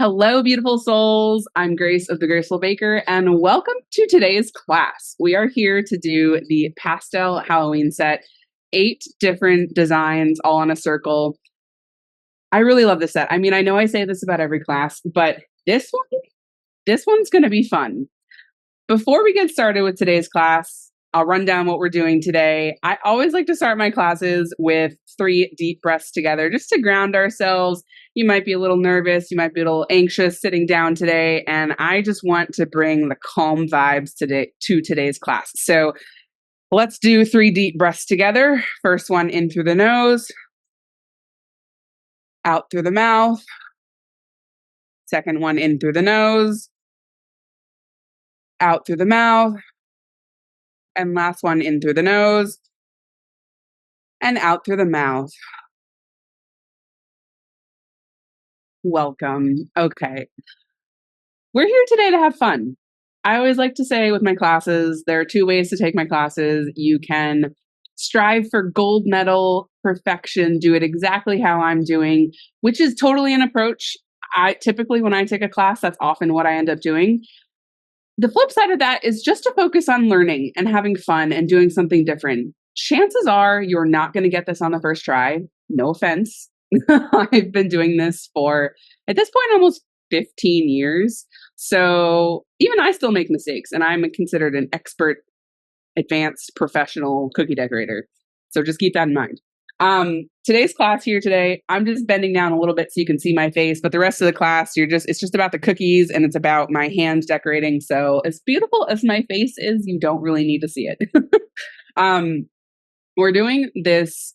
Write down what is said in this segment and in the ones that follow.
Hello, beautiful souls. I'm Grace of the Graceful Baker, and welcome to today's class. We are here to do the Pastel Halloween set, 8 different designs all in a circle. I really love this set. I mean, I know I say this about every class, but this one's going to be fun. Before we get started with today's class, I'll run down what we're doing today. I always like to start my classes with 3 deep breaths together just to ground ourselves. You might be a little nervous, you might be a little anxious sitting down today, and I just want to bring the calm vibes today to today's class. So let's do 3 deep breaths together. First one in through the nose, out through the mouth. Second one in through the nose, out through the mouth. And last one in through the nose and out through the mouth. Welcome. Okay. We're here today to have fun. I always like to say with my classes, there are 2 ways to take my classes. You can strive for gold medal perfection, do it exactly how I'm doing, which is totally an approach. Typically, when I take a class, that's often what I end up doing. The flip side of that is just to focus on learning and having fun and doing something different. Chances are you're not going to get this on the first try. No offense. I've been doing this for, at this point, almost 15 years. So even I still make mistakes, and I'm considered an expert, advanced professional cookie decorator. So just keep that in mind. Today's class here today, I'm just bending down a little bit so you can see my face, but the rest of the class, it's just about the cookies and it's about my hand decorating. So as beautiful as my face is, you don't really need to see it. We're doing this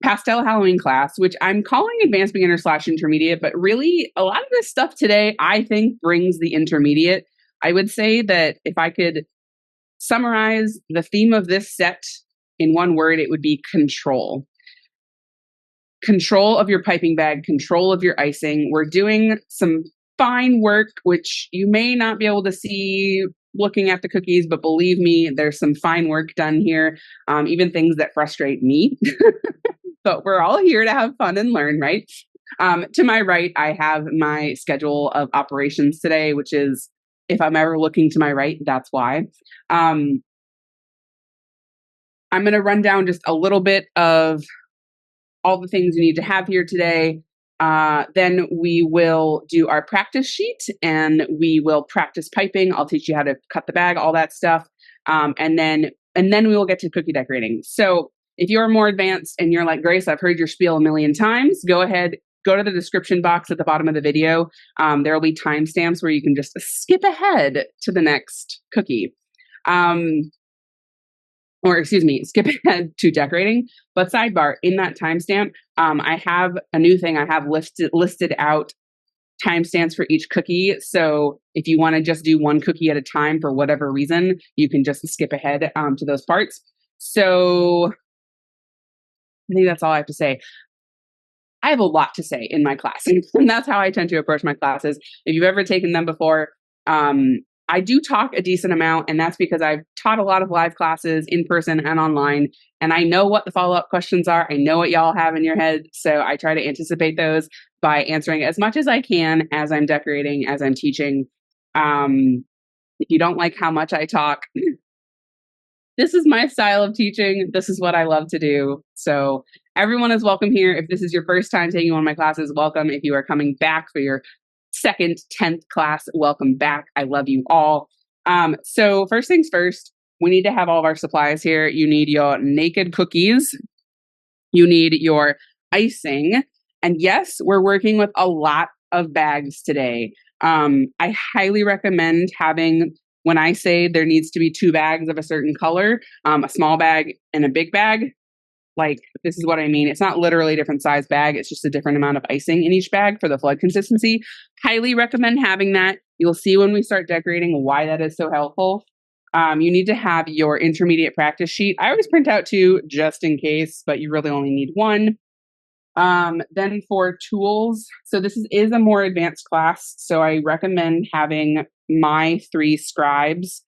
Pastel Halloween class, which I'm calling advanced beginner / intermediate, but really a lot of this stuff today, I think brings the intermediate. I would say that if I could summarize the theme of this set in one word, it would be control. Control of your piping bag, control of your icing. We're doing some fine work, which you may not be able to see looking at the cookies, but believe me, there's some fine work done here, even things that frustrate me. But we're all here to have fun and learn, right? To my right, I have my schedule of operations today, which is, if I'm ever looking to my right, that's why. I'm going to run down just a little bit of all the things you need to have here today. Then we will do our practice sheet and we will practice piping. I'll teach you how to cut the bag, all that stuff. And then we will get to cookie decorating. So if you're more advanced and you're like, Grace, I've heard your spiel a million times, go ahead, go to the description box at the bottom of the video. There will be timestamps where you can just skip ahead to the next cookie. Skip ahead to decorating. But sidebar, in that timestamp, I have a new thing. I have listed out timestamps for each cookie. So if you want to just do one cookie at a time for whatever reason, you can just skip ahead to those parts. So I think that's all I have to say. I have a lot to say in my class, and that's how I tend to approach my classes. If you've ever taken them before, I do talk a decent amount, and that's because I've taught a lot of live classes in person and online, and I know what the follow-up questions are. I know what y'all have in your head, so I try to anticipate those by answering as much as I can as I'm decorating, as I'm teaching. If you don't like how much I talk, this is my style of teaching. This is what I love to do. So everyone is welcome here. If this is your first time taking one of my classes, welcome. If you are coming back for your second 10th class, welcome back. I love you all. So first things first, we need to have all of our supplies here. You need your naked cookies. You need your icing. And yes, we're working with a lot of bags today. I highly recommend having, when I say there needs to be 2 bags of a certain color, a small bag and a big bag. Like, this is what I mean. It's not literally a different size bag. It's just a different amount of icing in each bag for the flood consistency. Highly recommend having that. You'll see when we start decorating why that is so helpful. You need to have your intermediate practice sheet. I always print out 2 just in case, but you really only need 1. Then for tools, so this is a more advanced class. So I recommend having my 3 scribes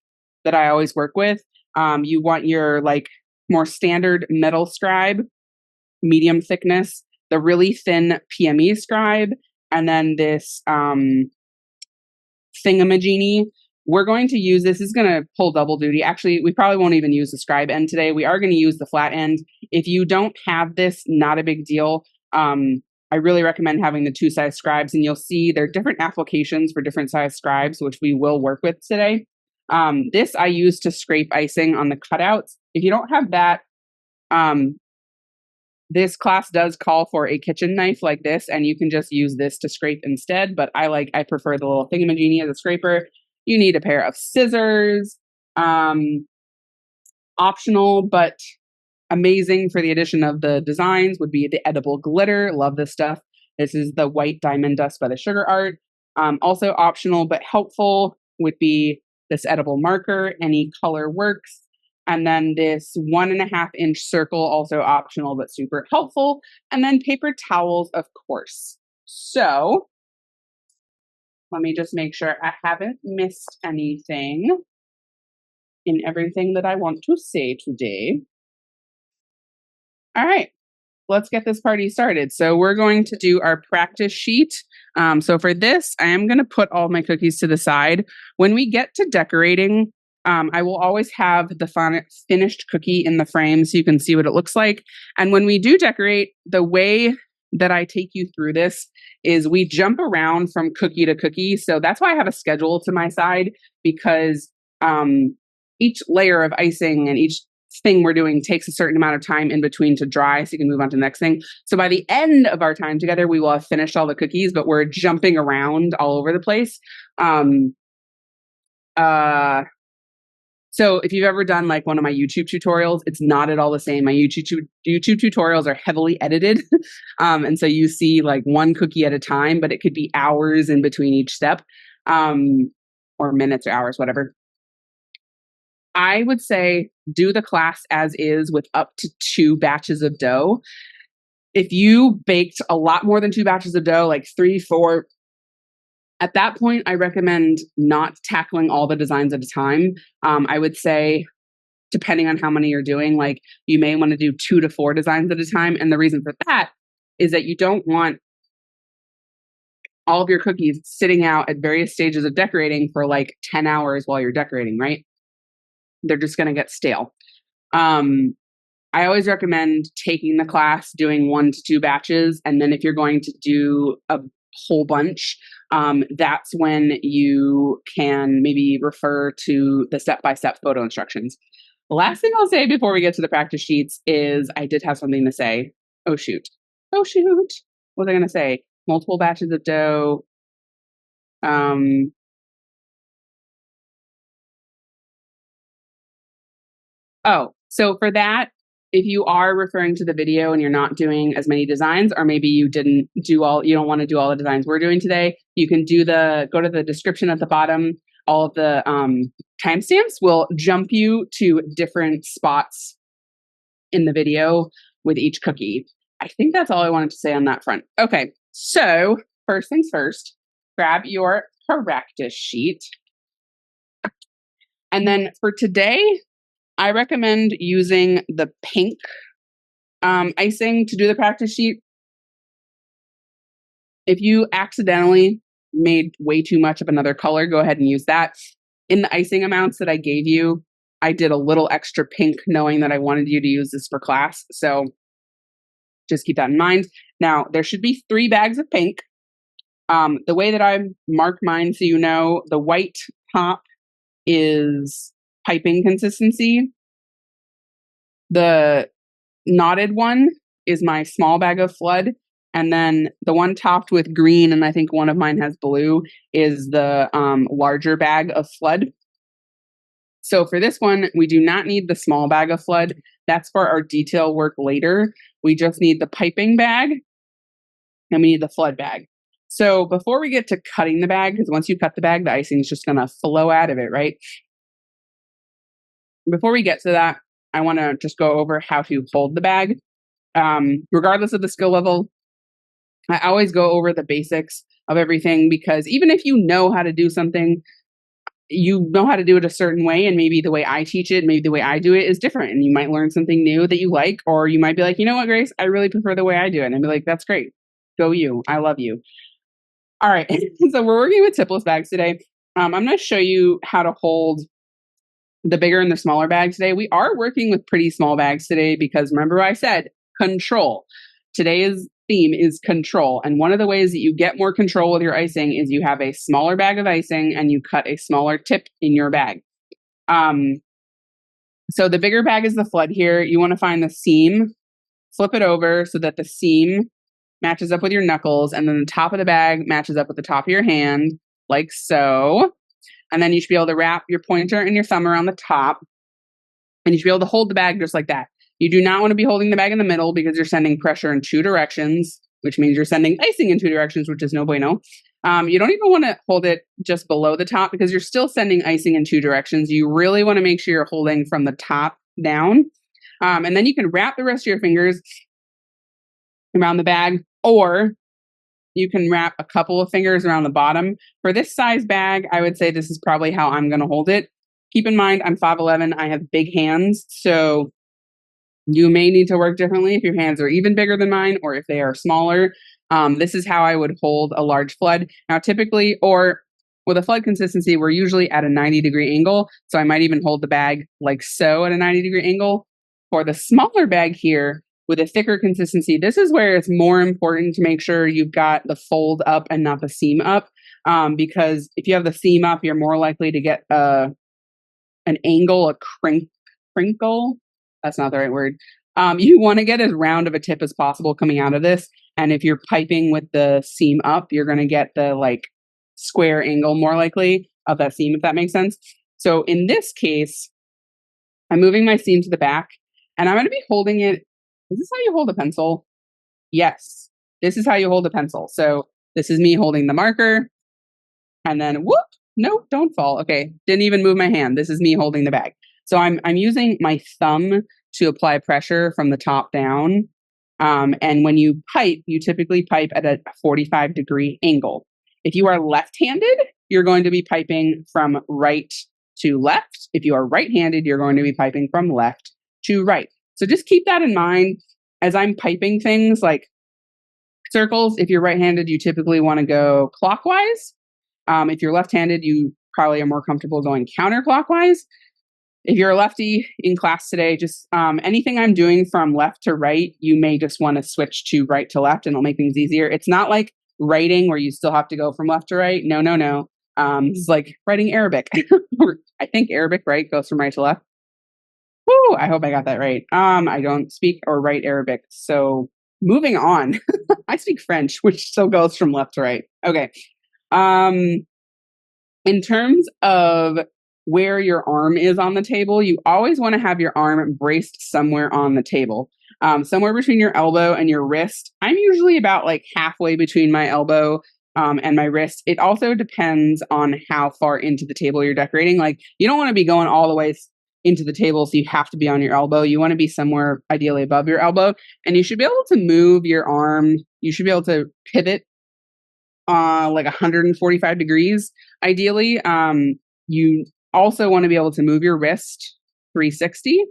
that I always work with. You want your more standard metal scribe, medium thickness, the really thin PME scribe, and then this thingamajiggy. We're going to use this is going to pull double duty. Actually, we probably won't even use the scribe end today. We are going to use the flat end. If you don't have this, not a big deal. I really recommend having the 2-size scribes, and you'll see there are different applications for different size scribes, which we will work with today. This I use to scrape icing on the cutouts. If you don't have that, this class does call for a kitchen knife like this, and you can just use this to scrape instead, but I prefer the little thingamajiggy as a scraper. You need a pair of scissors, optional, but amazing for the addition of the designs would be the edible glitter. Love this stuff. This is the white diamond dust by the Sugar Art. Also optional but helpful would be this edible marker. Any color works. And then this 1.5-inch circle, also optional but super helpful. And then paper towels, of course. So let me just make sure I haven't missed anything in everything that I want to say today. All right, let's get this party started. So we're going to do our practice sheet. So for this, I am going to put all my cookies to the side. When we get to decorating, I will always have the finished cookie in the frame so you can see what it looks like. And when we do decorate, the way that I take you through this is we jump around from cookie to cookie. So that's why I have a schedule to my side, because each layer of icing and each thing we're doing takes a certain amount of time in between to dry so you can move on to the next thing. So by the end of our time together, we will have finished all the cookies, but we're jumping around all over the place. So if you've ever done like one of my YouTube tutorials, it's not at all the same. My YouTube tutorials are heavily edited. And so you see like one cookie at a time, but it could be hours in between each step, or minutes or hours, whatever. I would say do the class as is with up to 2 batches of dough. If you baked a lot more than 2 batches of dough, like 3, 4, at that point, I recommend not tackling all the designs at a time. I would say, depending on how many you're doing, like you may want to do 2 to 4 designs at a time. And the reason for that is that you don't want all of your cookies sitting out at various stages of decorating for like 10 hours while you're decorating, right? They're just going to get stale. I always recommend taking the class, doing 1 to 2 batches. And then if you're going to do a whole bunch, that's when you can maybe refer to the step-by-step photo instructions. The last thing I'll say before we get to the practice sheets is I did have something to say. Oh, shoot. What was I going to say? Multiple batches of dough. So for that, if you are referring to the video and you're not doing as many designs, or maybe you don't want to do all the designs we're doing today, you can go to the description at the bottom. All of the timestamps will jump you to different spots in the video with each cookie. I think that's all I wanted to say on that front. Okay, so first things first, grab your practice sheet. And then for today, I recommend using the pink icing to do the practice sheet. If you accidentally made way too much of another color, go ahead and use that. In the icing amounts that I gave you, I did a little extra pink knowing that I wanted you to use this for class. So just keep that in mind. Now, there should be 3 bags of pink. The way that I mark mine, so you know, the white top is piping consistency. The knotted one is my small bag of flood. And then the one topped with green, and I think one of mine has blue, is the larger bag of flood. So for this one, we do not need the small bag of flood. That's for our detail work later. We just need the piping bag, and we need the flood bag. So before we get to cutting the bag, because once you cut the bag, the icing is just going to flow out of it, right? Before we get to that, I want to just go over how to hold the bag. Regardless of the skill level, I always go over the basics of everything, because even if you know how to do something, you know how to do it a certain way, and maybe the way I teach it, maybe the way I do it is different, and you might learn something new that you like, or you might be like, you know what, Grace, I really prefer the way I do it. And I'd be like, that's great. Go you. I love you. All right. So we're working with tipless bags today. I'm going to show you how to hold the bigger and the smaller bags today. We are working with pretty small bags today because remember what I said, control. Today's theme is control. And one of the ways that you get more control with your icing is you have a smaller bag of icing and you cut a smaller tip in your bag. So the bigger bag is the flood here. You want to find the seam, flip it over so that the seam matches up with your knuckles, and then the top of the bag matches up with the top of your hand, like so. And then you should be able to wrap your pointer and your thumb around the top, and you should be able to hold the bag just like that. You do not want to be holding the bag in the middle because you're sending pressure in two directions, which means you're sending icing in two directions, which is no bueno. You don't even want to hold it just below the top because you're still sending icing in two directions. You really want to make sure you're holding from the top down. And then you can wrap the rest of your fingers around the bag, or you can wrap a couple of fingers around the bottom. For this size bag, I would say this is probably how I'm going to hold it. Keep in mind, I'm 5'11". I have big hands, so you may need to work differently if your hands are even bigger than mine or if they are smaller. This is how I would hold a large flood. Now, typically, or with a flood consistency, we're usually at a 90-degree angle. So I might even hold the bag like so at a 90-degree angle. For the smaller bag here, with a thicker consistency, this is where it's more important to make sure you've got the fold up and not the seam up. Because if you have the seam up, you're more likely to get an angle, a crinkle. That's not the right word. You want to get as round of a tip as possible coming out of this. And if you're piping with the seam up, you're going to get the like square angle more likely of that seam, if that makes sense. So in this case, I'm moving my seam to the back and I'm going to be holding it. Is this how you hold a pencil? Yes, this is how you hold a pencil. So this is me holding the marker and then whoop, nope, don't fall. Okay, didn't even move my hand. This is me holding the bag. So I'm using my thumb to apply pressure from the top down. And when you pipe, you typically pipe at a 45-degree angle. If you are left-handed, you're going to be piping from right to left. If you are right-handed, you're going to be piping from left to right. So just keep that in mind as I'm piping things like circles. If you're right-handed, you typically want to go clockwise. If you're left-handed, you probably are more comfortable going counterclockwise. If you're a lefty in class today, just anything I'm doing from left to right, you may just want to switch to right to left and it'll make things easier. It's not like writing where you still have to go from left to right. No. It's like writing Arabic. I think Arabic, right, goes from right to left. Woo, I hope I got that right. I don't speak or write Arabic. So moving on, I speak French, which still goes from left to right. Okay. In terms of where your arm is on the table, you always want to have your arm braced somewhere on the table, somewhere between your elbow and your wrist. I'm usually about like halfway between my elbow and my wrist. It also depends on how far into the table you're decorating. Like you don't want to be going all the way into the table, so you have to be on your elbow. You want to be somewhere ideally above your elbow, and you should be able to move your arm. You should be able to pivot like 145 degrees, ideally. You also want to be able to move your wrist 360.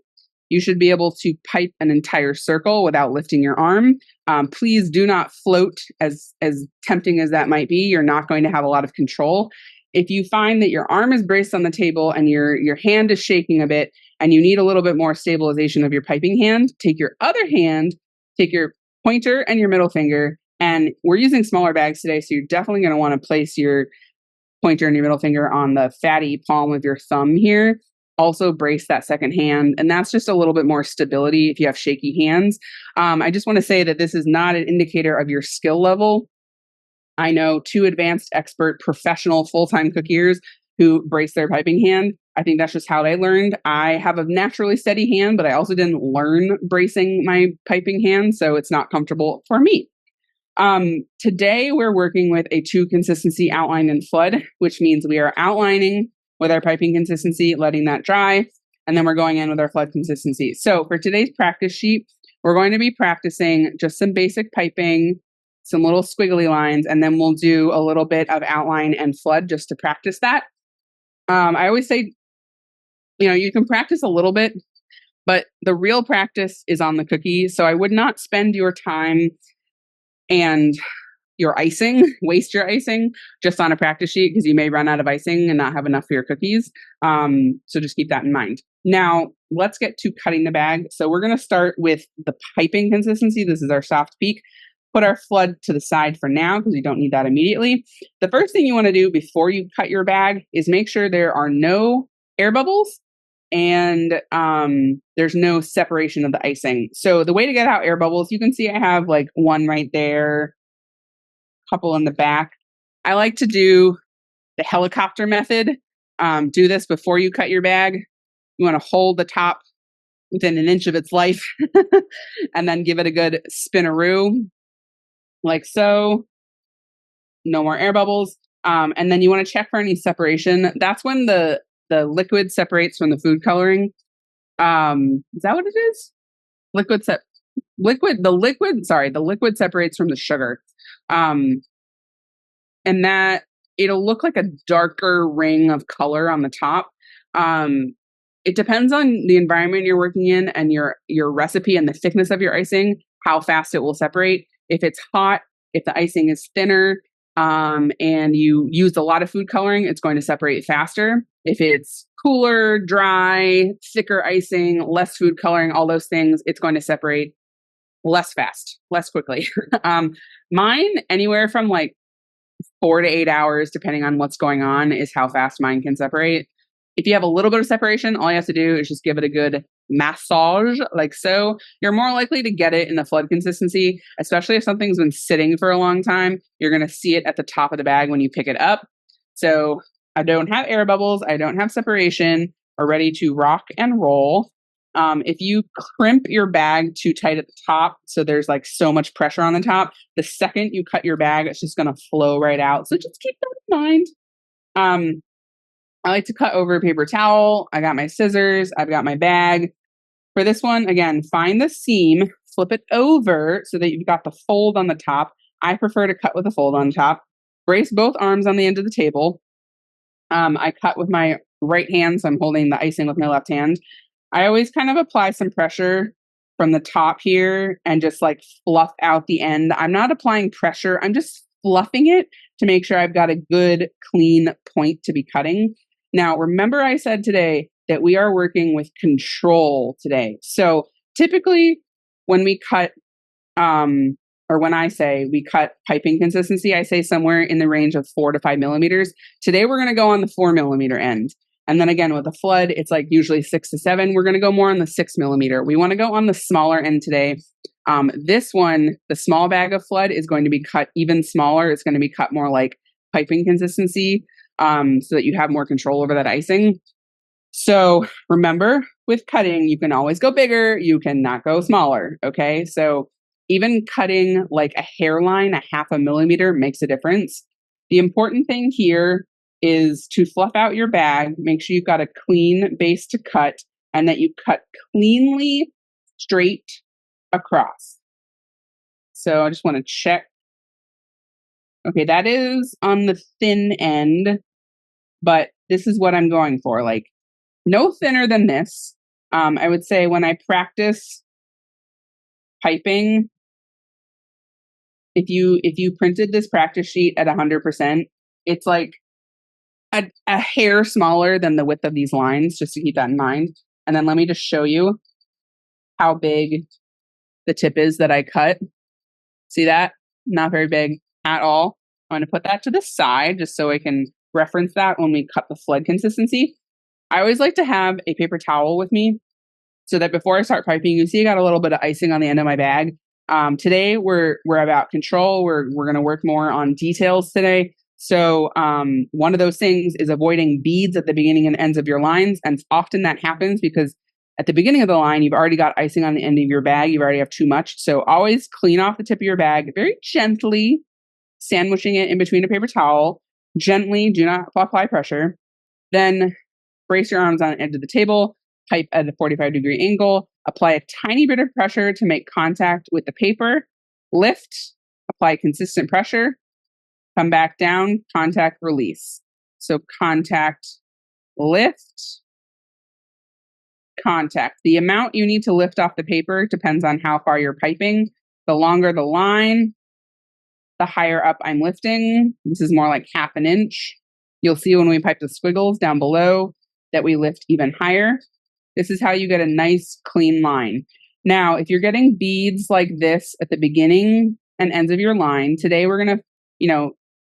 You should be able to pipe an entire circle without lifting your arm. Please do not float, as tempting as that might be. You're not going to have a lot of control. If you find that your arm is braced on the table and your hand is shaking a bit and you need a little bit more stabilization of your piping hand, take your other hand, take your pointer and your middle finger, and we're using smaller bags today, so you're definitely going to want to place your pointer and your middle finger on the fatty palm of your thumb here. Also brace that second hand, and that's just a little bit more stability if you have shaky hands. I just want to say that this is not an indicator of your skill level. I know 2 advanced, expert, professional, full-time cookiers who brace their piping hand. I think that's just how they learned. I have a naturally steady hand, but I also didn't learn bracing my piping hand, so it's not comfortable for me. Today we're working with a 2 consistency outline and flood, which means we are outlining with our piping consistency, letting that dry, and then we're going in with our flood consistency. So for today's practice sheet, we're going to be practicing just some basic piping, some little squiggly lines, and then we'll do a little bit of outline and flood just to practice that. I always say, you can practice a little bit, but the real practice is on the cookie. So I would not spend your time and your icing, waste your icing just on a practice sheet because you may run out of icing and not have enough for your cookies. So just keep that in mind. Now, let's get to cutting the bag. So we're going to start with the piping consistency. This is our soft peak. Put our flood to the side for now because we don't need that immediately. The first thing you want to do before you cut your bag is make sure there are no air bubbles and there's no separation of the icing. So the way to get out air bubbles, you can see I have like one right there, couple in the back. I like to do the helicopter method. Do this before you cut your bag. You want to hold the top within an inch of its life and then give it a good spinaroo like so. No more air bubbles. And then you want to check for any separation. That's when the liquid separates from the food coloring. Is that what it is? The liquid separates from the sugar. And that it'll look like a darker ring of color on the top. It depends on the environment you're working in and your recipe and the thickness of your icing, how fast it will separate. If it's hot, if the icing is thinner, and you used a lot of food coloring, it's going to separate faster. If it's cooler, dry, thicker icing, less food coloring, all those things, it's going to separate less fast, less quickly. Mine, anywhere from like 4 to 8 hours, depending on what's going on, is how fast mine can separate. If you have a little bit of separation, all you have to do is just give it a good massage, like so. You're more likely to get it in the flood consistency, especially if something's been sitting for a long time. You're going to see it at the top of the bag when you pick it up. So I don't have air bubbles. I don't have separation. We're ready to rock and roll. If you crimp your bag too tight at the top, so there's like so much pressure on the top, the second you cut your bag, it's just going to flow right out. So just keep that in mind. I like to cut over a paper towel. I got my scissors. I've got my bag. For this one, again, find the seam, flip it over so that you've got the fold on the top. I prefer to cut with a fold on top. Brace both arms on the end of the table. I cut with my right hand, so I'm holding the icing with my left hand. I always kind of apply some pressure from the top here and just like fluff out the end. I'm not applying pressure. I'm just fluffing it to make sure I've got a good, clean point to be cutting. Now, remember I said today that we are working with control today. So typically when we cut, or when I say we cut piping consistency, I say somewhere in the range of 4 to 5 millimeters. Today, we're going to go on the 4 millimeter end. And then again, with a flood, it's like usually 6 to 7. We're going to go more on the 6 millimeter. We want to go on the smaller end today. This one, the small bag of flood, is going to be cut even smaller. It's going to be cut more like piping consistency, so that you have more control over that icing. So remember, with cutting, you can always go bigger. You cannot go smaller. Okay. So even cutting like a hairline, a 0.5 millimeter makes a difference. The important thing here is to fluff out your bag. Make sure you've got a clean base to cut and that you cut cleanly straight across. So I just want to check. Okay, that is on the thin end, but this is what I'm going for. Like no thinner than this. I would say when I practice piping, if you printed this practice sheet at 100%, it's like a hair smaller than the width of these lines, just to keep that in mind. And then let me just show you how big the tip is that I cut. See that? Not very big at all. I'm going to put that to the side just so I can reference that when we cut the flood consistency. I always like to have a paper towel with me so that before I start piping, you see I got a little bit of icing on the end of my bag. Today we're about control. We're going to work more on details today. So one of those things is avoiding beads at the beginning and ends of your lines. And often that happens because at the beginning of the line, you've already got icing on the end of your bag. You already have too much. So always clean off the tip of your bag very gently, sandwiching it in between a paper towel. Gently, do not apply pressure. Then brace your arms on the edge of the table, pipe at a 45-degree angle, apply a tiny bit of pressure to make contact with the paper, lift, apply consistent pressure, come back down, contact, release. So contact, lift, contact. The amount you need to lift off the paper depends on how far you're piping. The longer the line, the higher up I'm lifting. This is more like half an inch. You'll see when we pipe the squiggles down below that we lift even higher. This is how you get a nice clean line. Now, if you're getting beads like this at the beginning and ends of your line, today we're going to,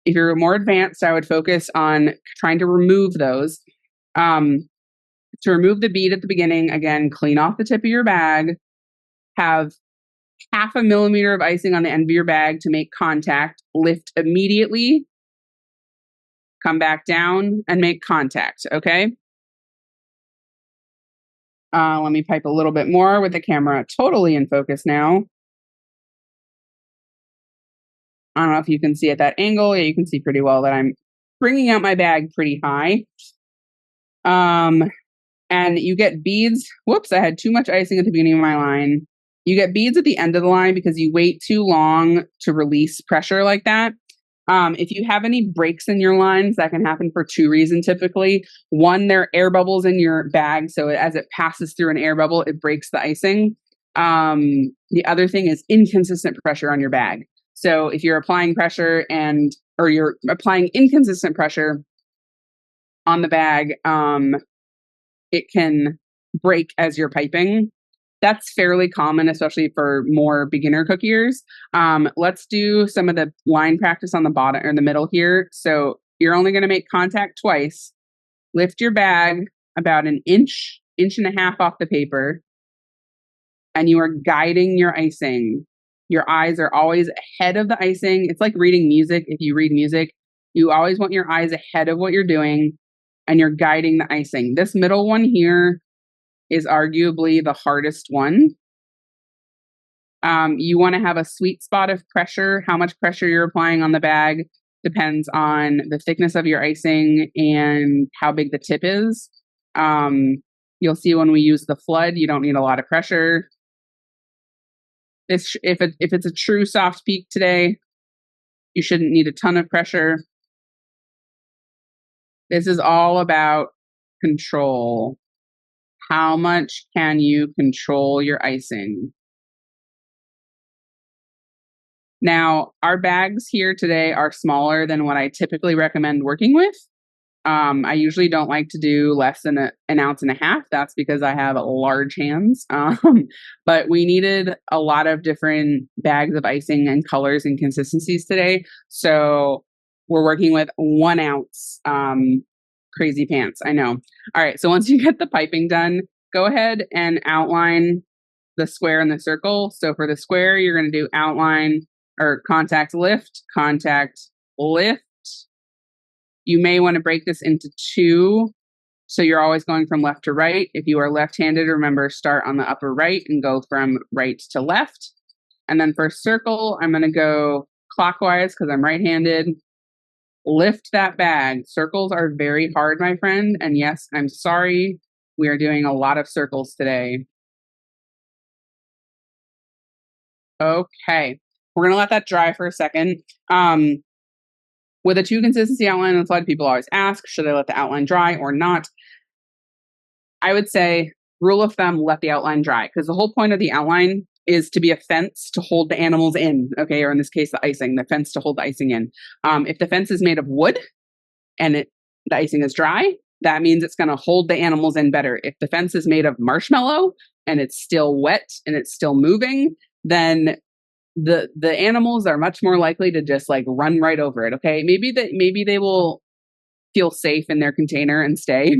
if you're more advanced, I would focus on trying to remove those. To remove the bead at the beginning, again, clean off the tip of your bag, have half a millimeter of icing on the end of your bag to make contact, lift immediately, come back down and make contact, okay? Let me pipe a little bit more with the camera totally in focus now. I don't know if you can see at that angle. Yeah, you can see pretty well that I'm bringing out my bag pretty high. And you get beads. Whoops, I had too much icing at the beginning of my line. You get beads at the end of the line because you wait too long to release pressure like that. If you have any breaks in your lines, that can happen for two reasons typically. One, there are air bubbles in your bag, so as it passes through an air bubble, it breaks the icing. The other thing is inconsistent pressure on your bag. So if you're applying pressure or you're applying inconsistent pressure on the bag, it can break as you're piping. That's fairly common, especially for more beginner cookiers. Let's do some of the line practice on the bottom or the middle here. So you're only going to make contact twice. Lift your bag about an inch and a half off the paper, and you are guiding your icing. Your eyes are always ahead of the icing. It's like reading music. If you read music, you always want your eyes ahead of what you're doing, and you're guiding the icing. This middle one here is arguably the hardest one. You want to have a sweet spot of pressure. How much pressure you're applying on the bag depends on the thickness of your icing and how big the tip is. You'll see when we use the flood, you don't need a lot of pressure. If it's a true soft peak today, you shouldn't need a ton of pressure. This is all about control. How much can you control your icing? Now, our bags here today are smaller than what I typically recommend working with. I usually don't like to do less than an ounce and a half. That's because I have large hands. But we needed a lot of different bags of icing and colors and consistencies today. So we're working with 1 ounce. Crazy pants, I know. All right, so once you get the piping done, go ahead and outline the square and the circle. So for the square, you're going to do outline or contact lift, contact lift. You may want to break this into 2. So you're always going from left to right. If you are left-handed, remember, start on the upper right and go from right to left. And then for circle, I'm going to go clockwise because I'm right-handed. Lift that bag. Circles are very hard, my friend. And yes, I'm sorry. We are doing a lot of circles today. Okay. We're going to let that dry for a second. With a 2 consistency outline on the flood, people always ask, should I let the outline dry or not? I would say, rule of thumb, let the outline dry. Because the whole point of the outline is to be a fence to hold the animals in, okay? Or in this case, the icing, the fence to hold the icing in. If the fence is made of wood and the icing is dry, that means it's going to hold the animals in better. If the fence is made of marshmallow and it's still wet and it's still moving, then the animals are much more likely to just like run right over it, okay? Maybe they will feel safe in their container and stay.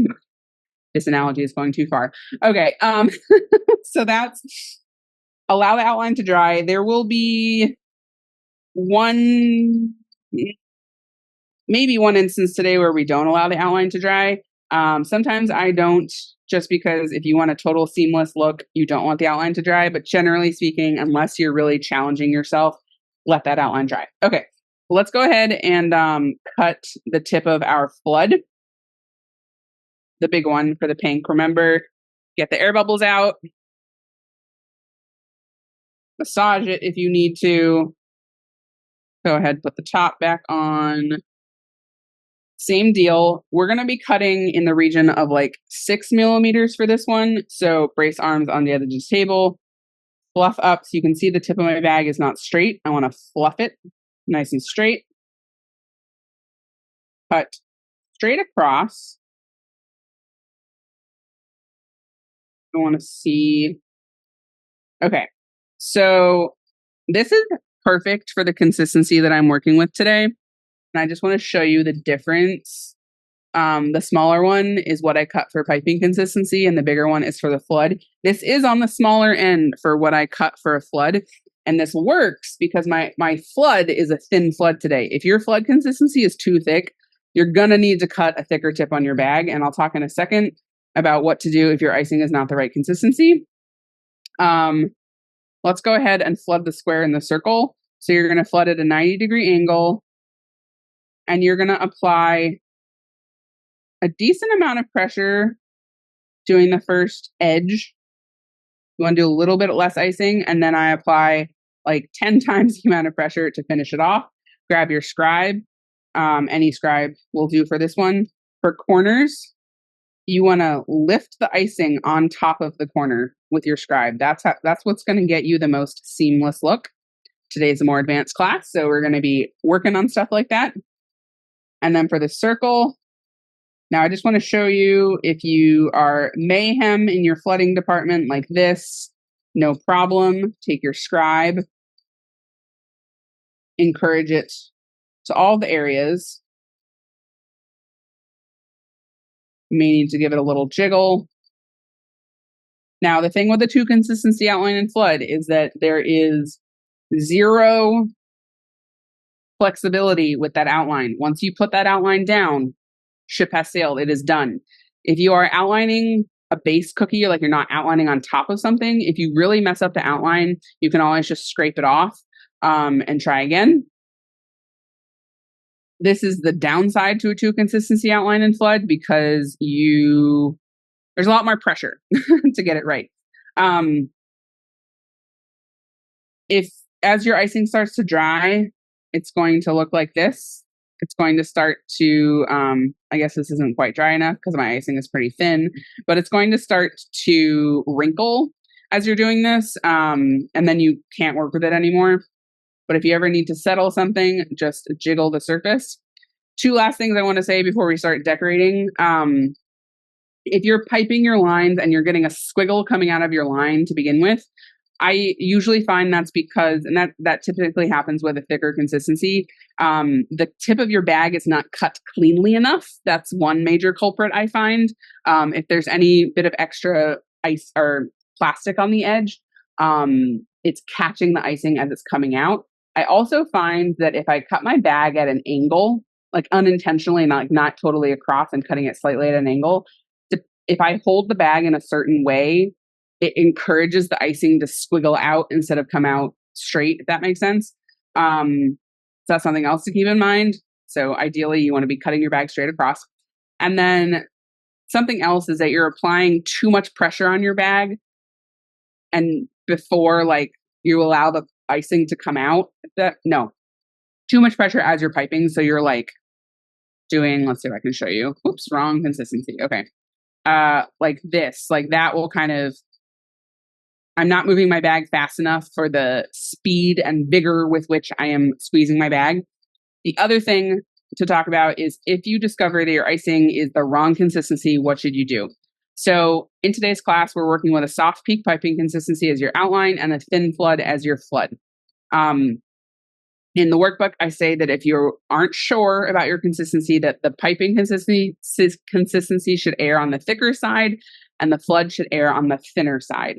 This analogy is going too far. Okay, so that's allow the outline to dry. There will be maybe one instance today where we don't allow the outline to dry. Sometimes I don't, just because if you want a total seamless look, you don't want the outline to dry. But generally speaking, unless you're really challenging yourself, let that outline dry. Okay, let's go ahead and cut the tip of our flood. The big one for the pink. Remember, get the air bubbles out. Massage it if you need to. Go ahead, put the top back on. Same deal. We're going to be cutting in the region of like 6 millimeters for this one. So brace arms on the edge of the table. Fluff up so you can see the tip of my bag is not straight. I want to fluff it. nice and straight. Cut straight across. I want to see. Okay. So this is perfect for the consistency that I'm working with today. And I just want to show you the difference. The smaller one is what I cut for piping consistency, and the bigger one is for the flood. This is on the smaller end for what I cut for a flood. And this works because my flood is a thin flood today. If your flood consistency is too thick, you're going to need to cut a thicker tip on your bag. And I'll talk in a second about what to do if your icing is not the right consistency. Let's go ahead and flood the square in the circle. So you're going to flood at a 90-degree angle, and you're going to apply a decent amount of pressure doing the first edge. You want to do a little bit less icing, and then I apply like 10 times the amount of pressure to finish it off. Grab your scribe. Any scribe will do for this one. For corners, you want to lift the icing on top of the corner with your scribe. That's what's going to get you the most seamless look. Today's a more advanced class, so we're going to be working on stuff like that. And then for the circle, now I just want to show you, if you are mayhem in your flooding department like this, no problem. Take your scribe, encourage it to all the areas. You may need to give it a little jiggle. Now, the thing with the two consistency outline and flood is that there is zero flexibility with that outline. Once you put that outline down, ship has sailed. It is done. If you are outlining a base cookie, like you're not outlining on top of something, if you really mess up the outline, you can always just scrape it off and try again. This is the downside to a two consistency outline and flood, because there's a lot more pressure to get it right. If as your icing starts to dry, it's going to look like this. It's going to start to, I guess this isn't quite dry enough because my icing is pretty thin, but it's going to start to wrinkle as you're doing this, and then you can't work with it anymore. But if you ever need to settle something, just jiggle the surface. Two last things I want to say before we start decorating. If you're piping your lines and you're getting a squiggle coming out of your line to begin with, I usually find that's because, and that typically happens with a thicker consistency, the tip of your bag is not cut cleanly enough. That's one major culprit I find. If there's any bit of extra ice or plastic on the edge, it's catching the icing as it's coming out. I also find that if I cut my bag at an angle, like unintentionally, not totally across and cutting it slightly at an angle, if I hold the bag in a certain way, it encourages the icing to squiggle out instead of come out straight, if that makes sense. So that's something else to keep in mind. So ideally, you want to be cutting your bag straight across. And then something else is that you're applying too much pressure on your bag, and before you allow the icing to come out. No, too much pressure as you're piping. So you're doing, let's see if I can show you. Oops, wrong consistency. Okay. Like this, that will kind of, I'm not moving my bag fast enough for the speed and vigor with which I am squeezing my bag. The other thing to talk about is if you discover that your icing is the wrong consistency, what should you do? So in today's class, we're working with a soft peak piping consistency as your outline and a thin flood as your flood. In the workbook, I say that if you aren't sure about your consistency, that the piping consistency should err on the thicker side and the flood should err on the thinner side.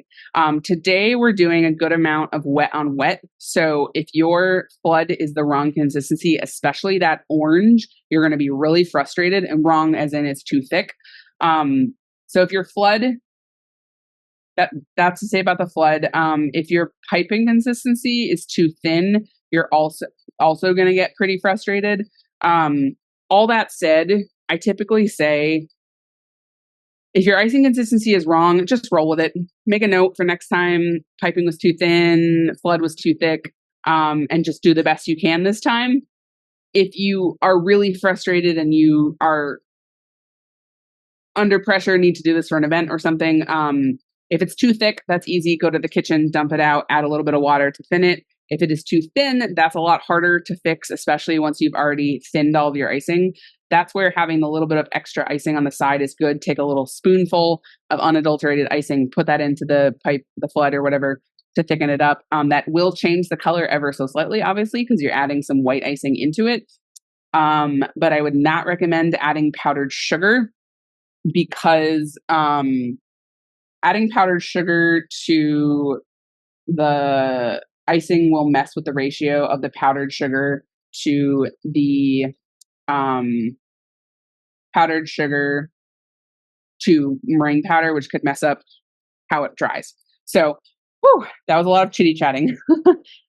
Today, we're doing a good amount of wet on wet. So if your flood is the wrong consistency, especially that orange, you're going to be really frustrated, and wrong as in it's too thick. So if your flood, that's to say about the flood. If your piping consistency is too thin, you're also going to get pretty frustrated. All that said, I typically say, if your icing consistency is wrong, just roll with it. Make a note for next time. Piping was too thin, flood was too thick, and just do the best you can this time. If you are really frustrated and you are under pressure, need to do this for an event or something, if it's too thick, that's easy. Go to the kitchen, dump it out, add a little bit of water to thin it. If it is too thin, that's a lot harder to fix, especially once you've already thinned all of your icing. That's where having a little bit of extra icing on the side is good. Take a little spoonful of unadulterated icing, put that into the pipe, the flood or whatever, to thicken it up. That will change the color ever so slightly, obviously, because you're adding some white icing into it. But I would not recommend adding powdered sugar, because adding powdered sugar to the icing will mess with the ratio of the powdered sugar to the powdered sugar to meringue powder, which could mess up how it dries. So, whew, that was a lot of chitty chatting.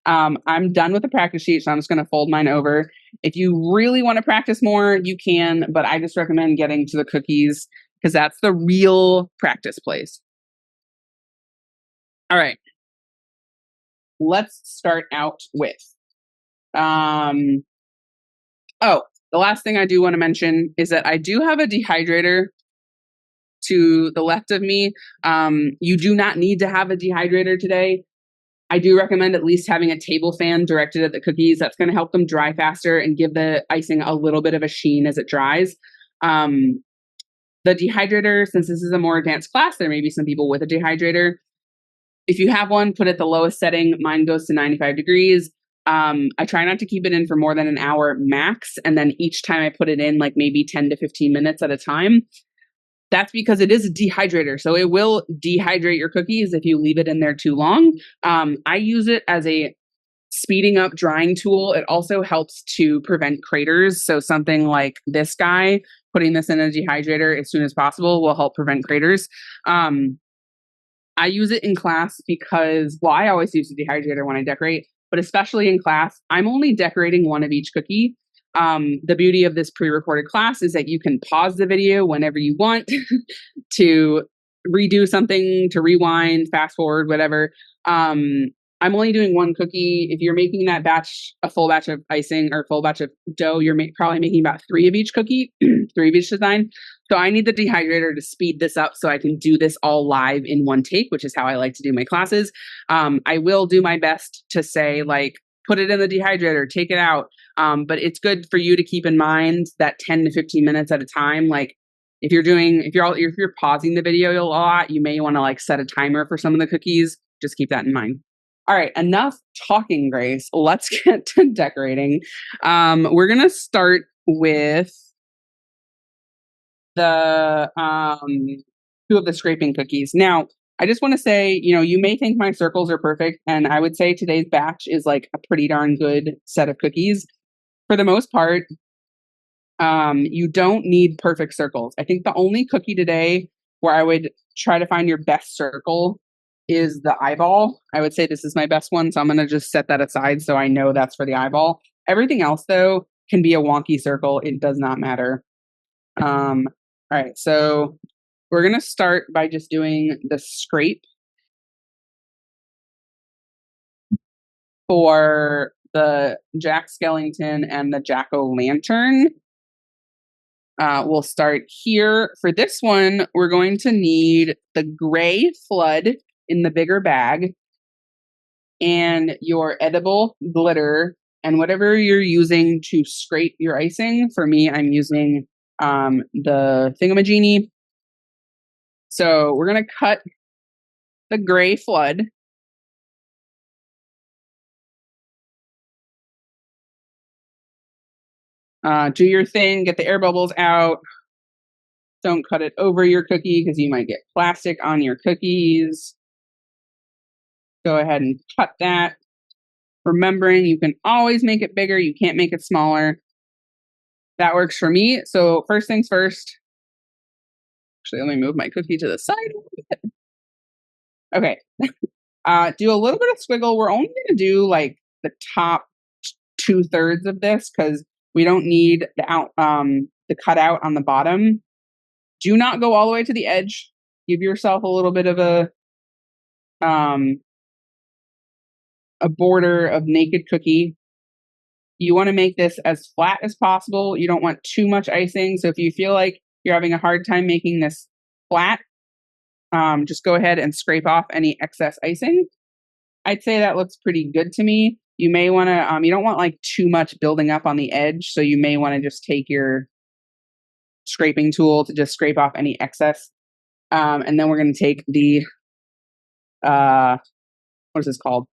I'm done with the practice sheet, so I'm just going to fold mine over. If you really want to practice more, you can, but I just recommend getting to the cookies because that's the real practice place. All right. Let's start out with, the last thing I do want to mention is that I do have a dehydrator to the left of me. You do not need to have a dehydrator today. I do recommend at least having a table fan directed at the cookies. That's going to help them dry faster and give the icing a little bit of a sheen as it dries. The dehydrator, since this is a more advanced class, there may be some people with a dehydrator. If you have one, put it at the lowest setting. Mine goes to 95 degrees. I try not to keep it in for more than an hour max. And then each time I put it in, like maybe 10 to 15 minutes at a time. That's because it is a dehydrator. So it will dehydrate your cookies if you leave it in there too long. I use it as a speeding up drying tool. It also helps to prevent craters. So something like this guy, putting this in a dehydrator as soon as possible will help prevent craters. I use it in class because, well, I always use the dehydrator when I decorate, but especially in class, I'm only decorating one of each cookie. The beauty of this pre-recorded class is that you can pause the video whenever you want to redo something, to rewind, fast forward, whatever. I'm only doing one cookie. If you're making that batch, a full batch of icing or full batch of dough, you're probably making about 3 of each cookie, 3 of each design. So I need the dehydrator to speed this up so I can do this all live in one take, which is how I like to do my classes. I will do my best to say, like, put it in the dehydrator, take it out. But it's good for you to keep in mind that 10 to 15 minutes at a time. Like if you're pausing the video a lot, you may want to like set a timer for some of the cookies. Just keep that in mind. All right, enough talking, Grace. Let's get to decorating. We're going to start with the 2 of the scraping cookies. Now, I just want to say, you may think my circles are perfect, and I would say today's batch is like a pretty darn good set of cookies. For the most part, you don't need perfect circles. I think the only cookie today where I would try to find your best circle is the eyeball. I would say this is my best one, so I'm going to just set that aside so I know that's for the eyeball. Everything else, though, can be a wonky circle. It does not matter. All right, so we're going to start by just doing the scrape for the Jack Skellington and the Jack-o'-lantern. We'll start here. For this one, we're going to need the gray flood in the bigger bag and your edible glitter and whatever you're using to scrape your icing. For me, I'm using the thingamajiggy. So we're going to cut the gray flood. Do your thing, get the air bubbles out. Don't cut it over your cookie because you might get plastic on your cookies. Go ahead and cut that. Remembering you can always make it bigger. You can't make it smaller. That works for me. So first things first. Actually, let me move my cookie to the side a little bit. Okay. Do a little bit of squiggle. We're only going to do like the top 2/3 of this because we don't need the cutout on the bottom. Do not go all the way to the edge. Give yourself a little bit of a border of naked cookie. You want to make this as flat as possible. You don't want too much icing. So if you feel like you're having a hard time making this flat, just go ahead and scrape off any excess icing. I'd say that looks pretty good to me. You may want to, you don't want like too much building up on the edge. So you may want to just take your scraping tool to just scrape off any excess. And then we're going to take the, what is this called?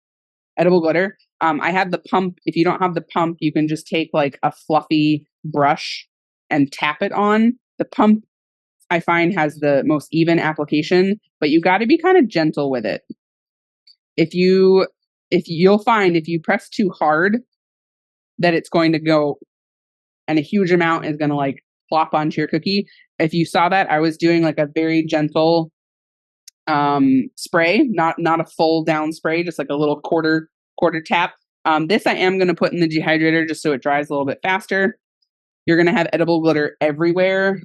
Edible glitter. I have the pump. If you don't have the pump, you can just take like a fluffy brush and tap it on. The pump, I find, has the most even application, but you got to be kind of gentle with it. If you'll find if you press too hard that it's going to go and a huge amount is going to like plop onto your cookie. If you saw that, I was doing like a very gentle spray, not a full down spray, just like a little quarter tap. This I am going to put in the dehydrator just so it dries a little bit faster. You're going to have edible glitter everywhere.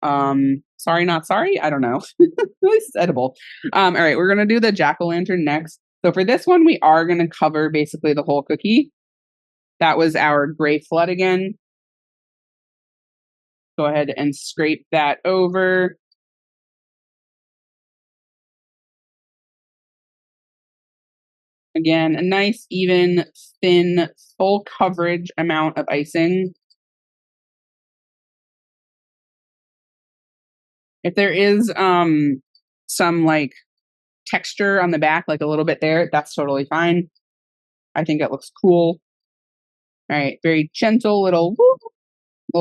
Sorry, not sorry. I don't know. At least it's edible. All right, we're going to do the jack-o'-lantern next. So for this one, we are going to cover basically the whole cookie. That was our gray flood again. Go ahead and scrape that over. Again, a nice, even, thin, full coverage amount of icing. If there is some like texture on the back, like a little bit there, that's totally fine. I think it looks cool. All right, very gentle little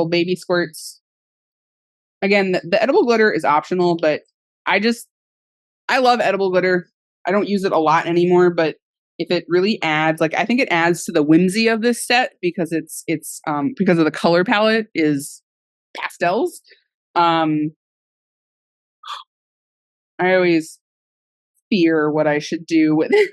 baby squirts. Again, the edible glitter is optional, but I love edible glitter. I don't use it a lot anymore, but if it really adds, like, I think it adds to the whimsy of this set because it's because of the color palette is pastels. I always fear what I should do with it.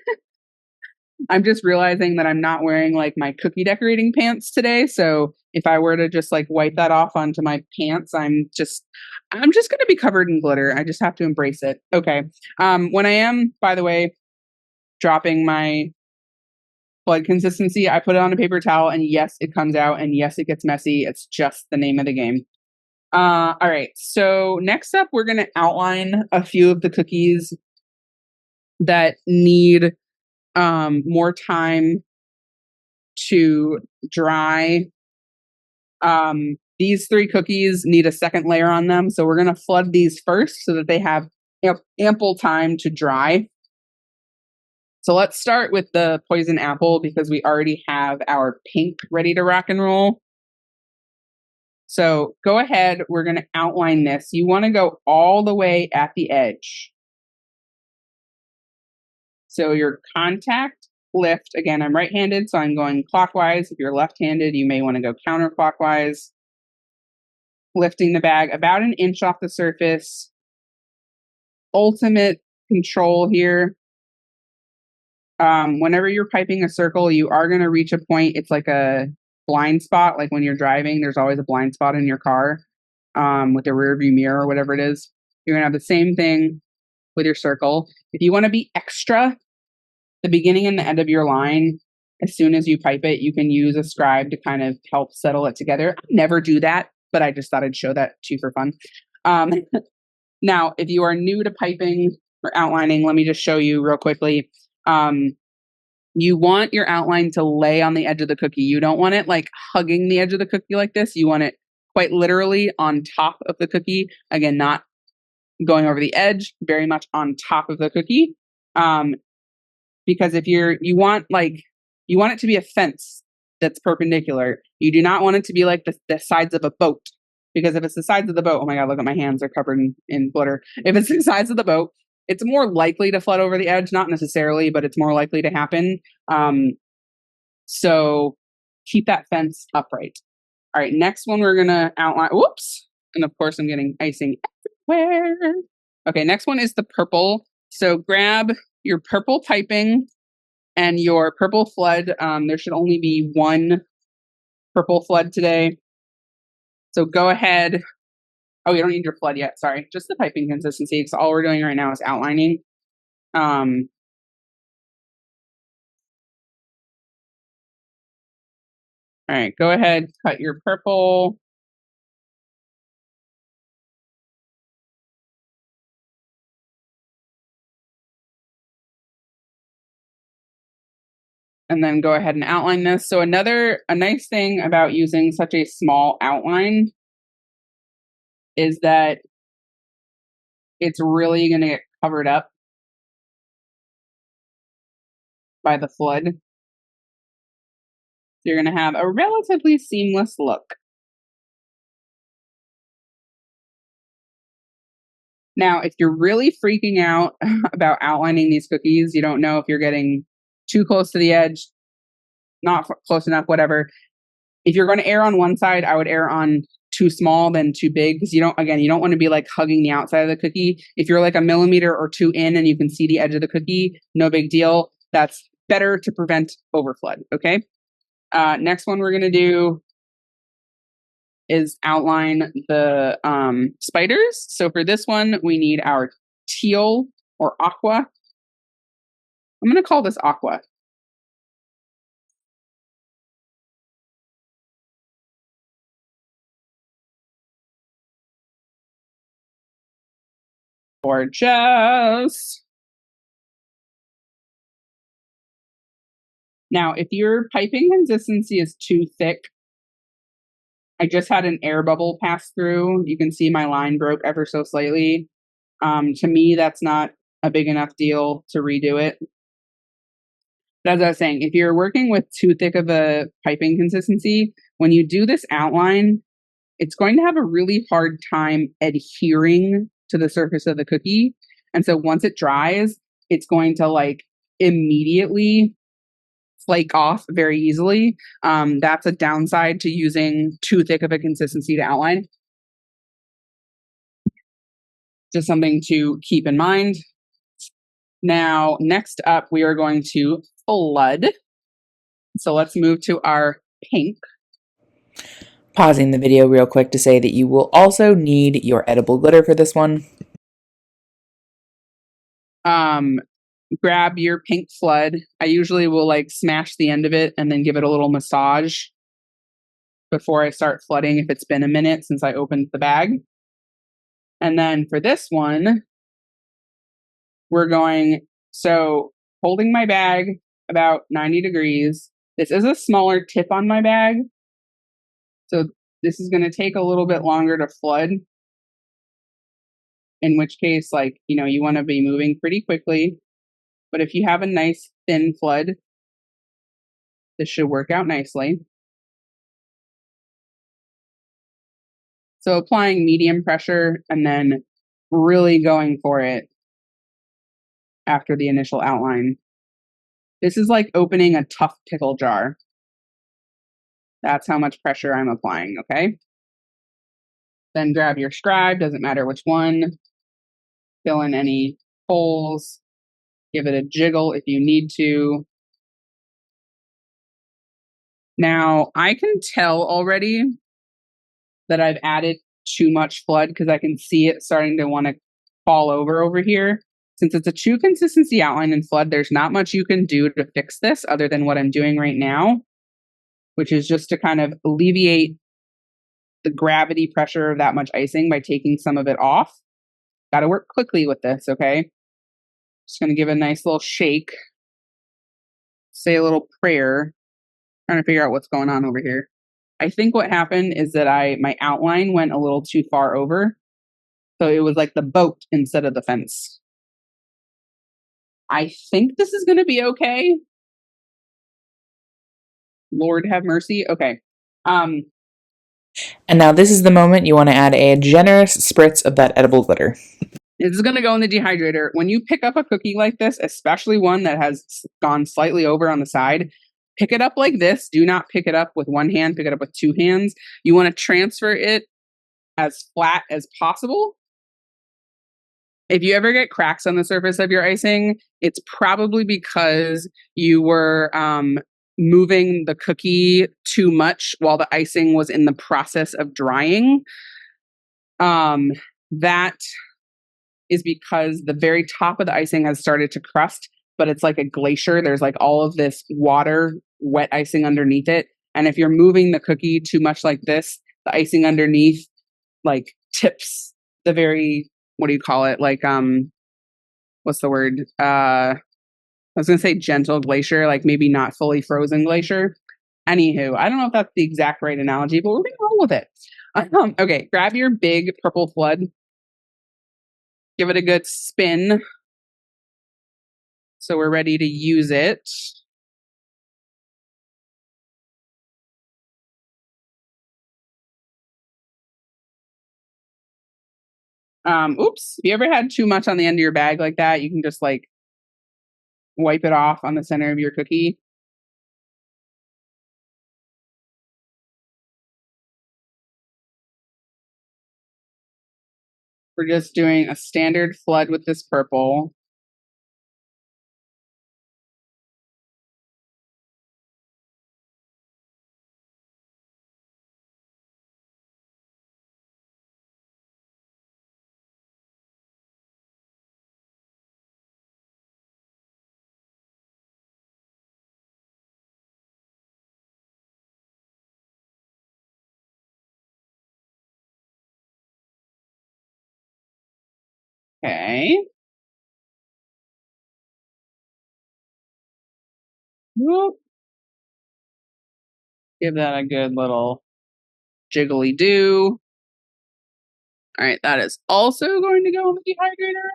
I'm just realizing that I'm not wearing like my cookie decorating pants today. So if I were to just like wipe that off onto my pants, I'm just going to be covered in glitter. I just have to embrace it. Okay. When I am, by the way, dropping my blood consistency, I put it on a paper towel and yes, it comes out and yes, it gets messy. It's just the name of the game. All right. So next up, we're going to outline a few of the cookies that need more time to dry. These 3 cookies need a second layer on them. So we're going to flood these first so that they have ample time to dry. So let's start with the poison apple because we already have our pink ready to rock and roll. So go ahead. We're going to outline this. You want to go all the way at the edge. So your contact lift, again, I'm right-handed, so I'm going clockwise. If you're left-handed, you may want to go counterclockwise. Lifting the bag about an inch off the surface. Ultimate control here. Whenever you're piping a circle, you are going to reach a point. It's like a blind spot. Like when you're driving, there's always a blind spot in your car with the rear view mirror or whatever it is. You're going to have the same thing with your circle. If you want to be extra, the beginning and the end of your line, as soon as you pipe it, you can use a scribe to kind of help settle it together. I never do that, but I just thought I'd show that to you for fun. Now, if you are new to piping or outlining, let me just show you real quickly. You want your outline to lay on the edge of the cookie. You don't want it like hugging the edge of the cookie like this. You want it quite literally on top of the cookie. Again, not going over the edge, very much on top of the cookie. Because if you want it to be a fence that's perpendicular. You do not want it to be like the sides of a boat. Because if it's the sides of the boat, oh my God, look at my hands, they're covered in glitter. If it's the sides of the boat, it's more likely to flood over the edge, not necessarily, but it's more likely to happen. So keep that fence upright. All right, next one we're going to outline. Whoops. And of course, I'm getting icing everywhere. Okay, next one is the purple. So grab your purple piping and your purple flood. There should only be one purple flood today. So go ahead. Oh, you don't need your flood yet. Sorry. Just the piping consistency. So all we're doing right now is outlining. All right. Go ahead. Cut your purple. and then go ahead and outline this. So a nice thing about using such a small outline is that it's really going to get covered up by the flood. So you're going to have a relatively seamless look. Now, if you're really freaking out about outlining these cookies, you don't know if you're getting too close to the edge, not close enough, whatever. If you're going to err on one side, I would err on too small than too big, because you don't want to be like hugging the outside of the cookie. If you're like a millimeter or two in and you can see the edge of the cookie, no big deal. That's better to prevent overflood. Okay. Next one we're going to do is outline the spiders. So for this one, we need our teal or aqua. I'm going to call this aqua. Gorgeous. Now, if your piping consistency is too thick, I just had an air bubble pass through. You can see my line broke ever so slightly. To me, that's not a big enough deal to redo it. But as I was saying, if you're working with too thick of a piping consistency, when you do this outline, it's going to have a really hard time adhering to the surface of the cookie. And so once it dries, it's going to like immediately flake off very easily. That's a downside to using too thick of a consistency to outline. Just something to keep in mind. Now, next up, we are going to flood. So let's move to our pink. Pausing the video real quick to say that you will also need your edible glitter for this one. Grab your pink flood. I usually will like smash the end of it and then give it a little massage before I start flooding if it's been a minute since I opened the bag. And then for this one, so holding my bag about 90 degrees. This is a smaller tip on my bag. So this is going to take a little bit longer to flood. In which case, you want to be moving pretty quickly. But if you have a nice thin flood, this should work out nicely. So applying medium pressure and then really going for it after the initial outline. This is like opening a tough pickle jar. That's how much pressure I'm applying, okay? Then grab your scribe, doesn't matter which one. Fill in any holes. Give it a jiggle if you need to. Now, I can tell already that I've added too much flood because I can see it starting to want to fall over here. Since it's a true consistency outline in flood, there's not much you can do to fix this other than what I'm doing right now, which is just to kind of alleviate the gravity pressure of that much icing by taking some of it off. Got to work quickly with this, okay? Just going to give it a nice little shake. Say a little prayer. Trying to figure out what's going on over here. I think what happened is that my outline went a little too far over. So it was like the boat instead of the fence. I think this is going to be okay. Lord have mercy. Okay. And now this is the moment you want to add a generous spritz of that edible glitter. This is going to go in the dehydrator. When you pick up a cookie like this, especially one that has gone slightly over on the side, pick it up like this. Do not pick it up with one hand. Pick it up with two hands. You want to transfer it as flat as possible. If you ever get cracks on the surface of your icing, it's probably because you were moving the cookie too much while the icing was in the process of drying. That is because the very top of the icing has started to crust, but it's like a glacier. There's like all of this water, wet icing underneath it. And if you're moving the cookie too much like this, the icing underneath like tips the very, what do you call it? Like, what's the word? The was going to say gentle glacier, like maybe not fully frozen glacier. Anywho, I don't know if that's the exact right analogy, but we're going to roll with it. Okay, grab your big purple flood. Give it a good spin. So we're ready to use it. Oops, if you ever had too much on the end of your bag like that, you can just like wipe it off on the center of your cookie. We're just doing a standard flood with this purple. Okay. Whoop. Give that a good little jiggly do. All right, that is also going to go in the dehydrator.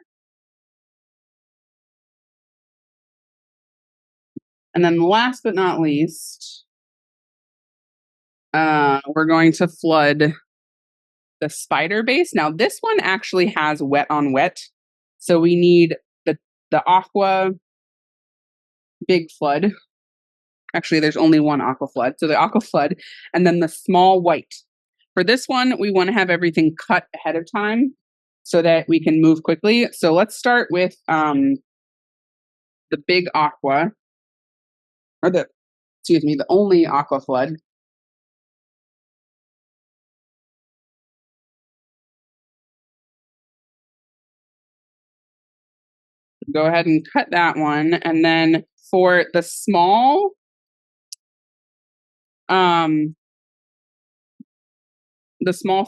And then last but not least, we're going to flood the spider base. Now this one actually has wet on wet. So we need the aqua big flood. Actually, there's only one aqua flood. So the aqua flood and then the small white. For this one, we want to have everything cut ahead of time so that we can move quickly. So let's start with the big aqua, or the only aqua flood. Go ahead and cut that one. And then for the small,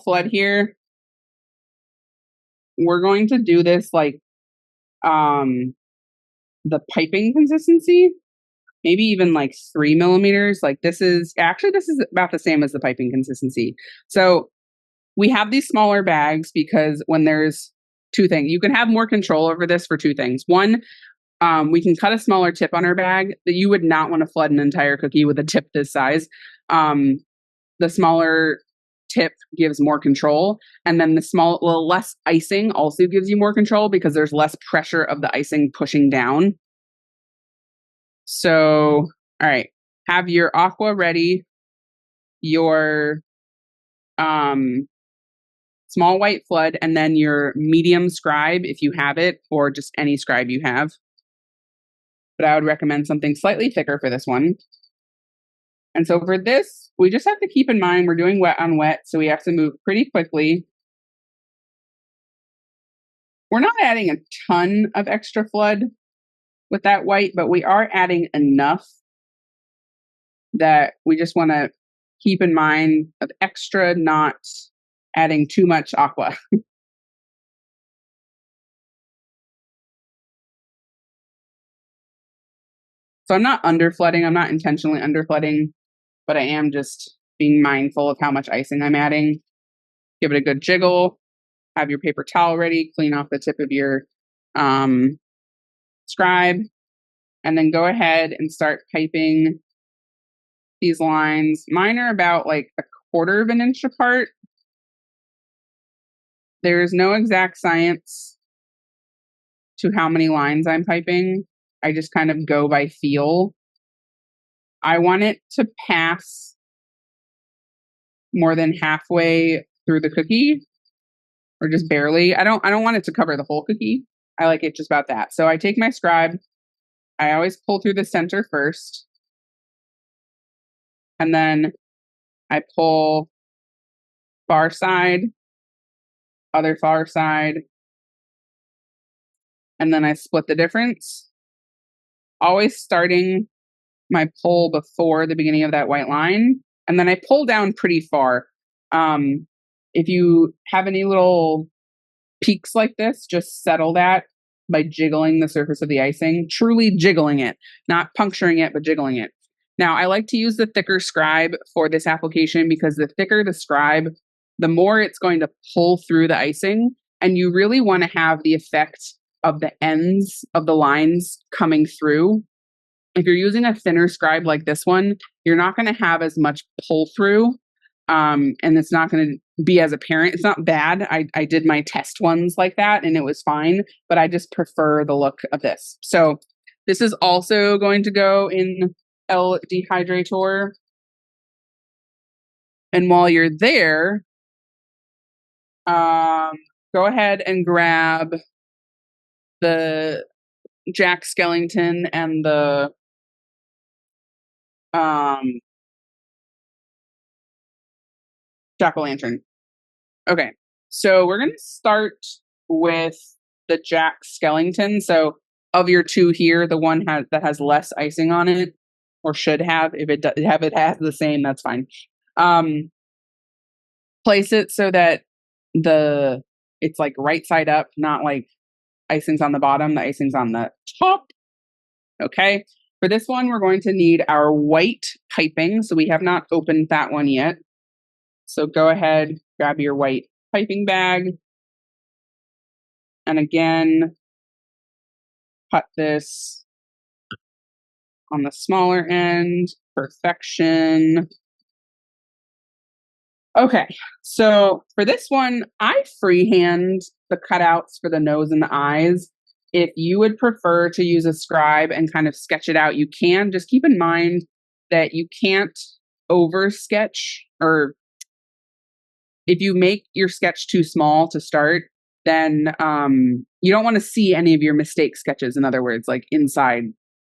flood here, we're going to do this like the piping consistency, maybe even like 3 millimeters. Like this is about the same as the piping consistency. So we have these smaller bags because when there's two things, you can have more control over this for two things. One, we can cut a smaller tip on our bag that you would not want to flood an entire cookie with a tip this size. The smaller tip gives more control. And then the less icing also gives you more control because there's less pressure of the icing pushing down. So, all right, have your aqua ready, your small white flood, and then your medium scribe if you have it, or just any scribe you have. But I would recommend something slightly thicker for this one. And so for this, we just have to keep in mind we're doing wet on wet, so we have to move pretty quickly. We're not adding a ton of extra flood with that white, but we are adding enough that we just want to keep in mind of extra, not adding too much aqua. So I'm not under flooding. I'm not intentionally under flooding, but I am just being mindful of how much icing I'm adding. Give it a good jiggle. Have your paper towel ready. Clean off the tip of your scribe. And then go ahead and start piping these lines. Mine are about like 1/4 of an inch apart. There is no exact science to how many lines I'm piping. I just kind of go by feel. I want it to pass more than halfway through the cookie, or just barely. I don't want it to cover the whole cookie. I like it just about that. So I take my scribe. I always pull through the center first. And then I pull far side, other far side, and then I split the difference. Always starting my pull before the beginning of that white line. And then I pull down pretty far. If you have any little peaks like this, just settle that by jiggling the surface of the icing, truly jiggling it, not puncturing it, but jiggling it. Now, I like to use the thicker scribe for this application because the thicker the scribe, the more it's going to pull through the icing. And you really want to have the effect of the ends of the lines coming through. If you're using a thinner scribe like this one, you're not going to have as much pull through. And it's not going to be as apparent. It's not bad. I did my test ones like that and it was fine, but I just prefer the look of this. So this is also going to go in L dehydrator. And while you're there, go ahead and grab the Jack Skellington and the jack-o'-lantern. Okay, so we're going to start with the Jack Skellington. So of your two here, the one that has less icing on it, or should have, if it has the same, that's fine. Place it so that it's like right side up, not like icing's on the bottom, the icing's on the top. Okay, for this one, we're going to need our white piping. So we have not opened that one yet. So go ahead, grab your white piping bag. And again, cut this on the smaller end. Perfection. Okay, so for this one, I freehand the cutouts for the nose and the eyes. If you would prefer to use a scribe and kind of sketch it out, you can. Just keep in mind that you can't over sketch, or if you make your sketch too small to start, then you don't want to see any of your mistake sketches. In other words, like inside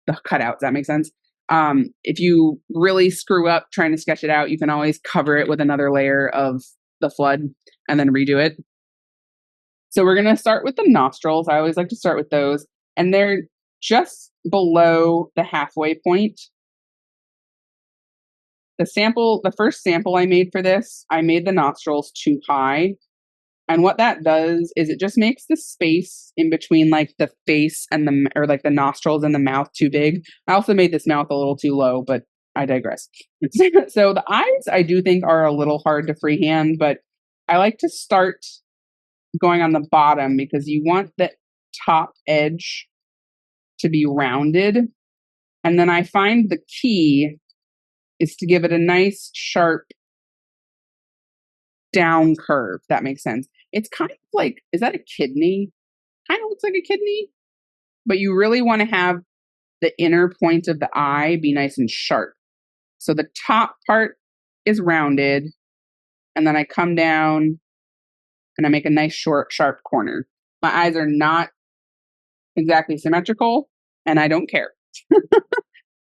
the cutouts. That makes sense. If you really screw up trying to sketch it out, you can always cover it with another layer of the flood and then redo it. So we're going to start with the nostrils. I always like to start with those. And they're just below the halfway point. The first sample I made for this, I made the nostrils too high. And what that does is it just makes the space in between like the face and the nostrils and the mouth too big. I also made this mouth a little too low, but I digress. So the eyes I do think are a little hard to freehand, but I like to start going on the bottom because you want the top edge to be rounded. And then I find the key is to give it a nice sharp down curve. That makes sense. It's kind of like, is that a kidney? Kind of looks like a kidney, but you really want to have the inner point of the eye be nice and sharp. So the top part is rounded, and then I come down and I make a nice short, sharp corner. My eyes are not exactly symmetrical, and I don't care.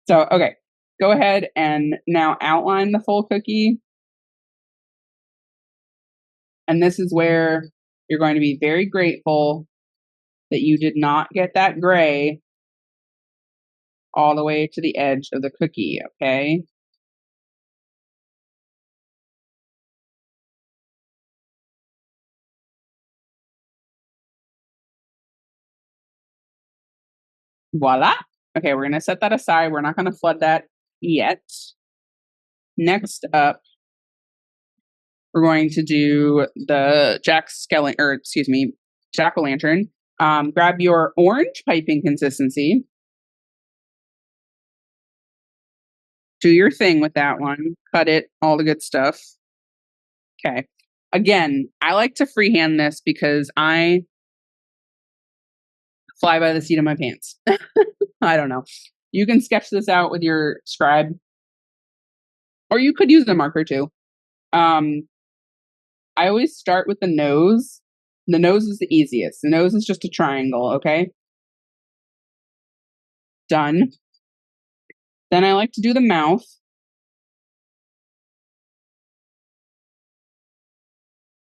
So, okay, go ahead and now outline the full cookie. And this is where you're going to be very grateful that you did not get that gray all the way to the edge of the cookie, okay? Voila. Okay, we're going to set that aside. We're not going to flood that yet. Next up, we're going to do the jack-o'-lantern. Grab your orange piping consistency. Do your thing with that one. Cut it, all the good stuff. Okay. Again, I like to freehand this because I fly by the seat of my pants. I don't know. You can sketch this out with your scribe, or you could use a marker too. I always start with the nose. The nose is the easiest. The nose is just a triangle, okay? Done. Then I like to do the mouth.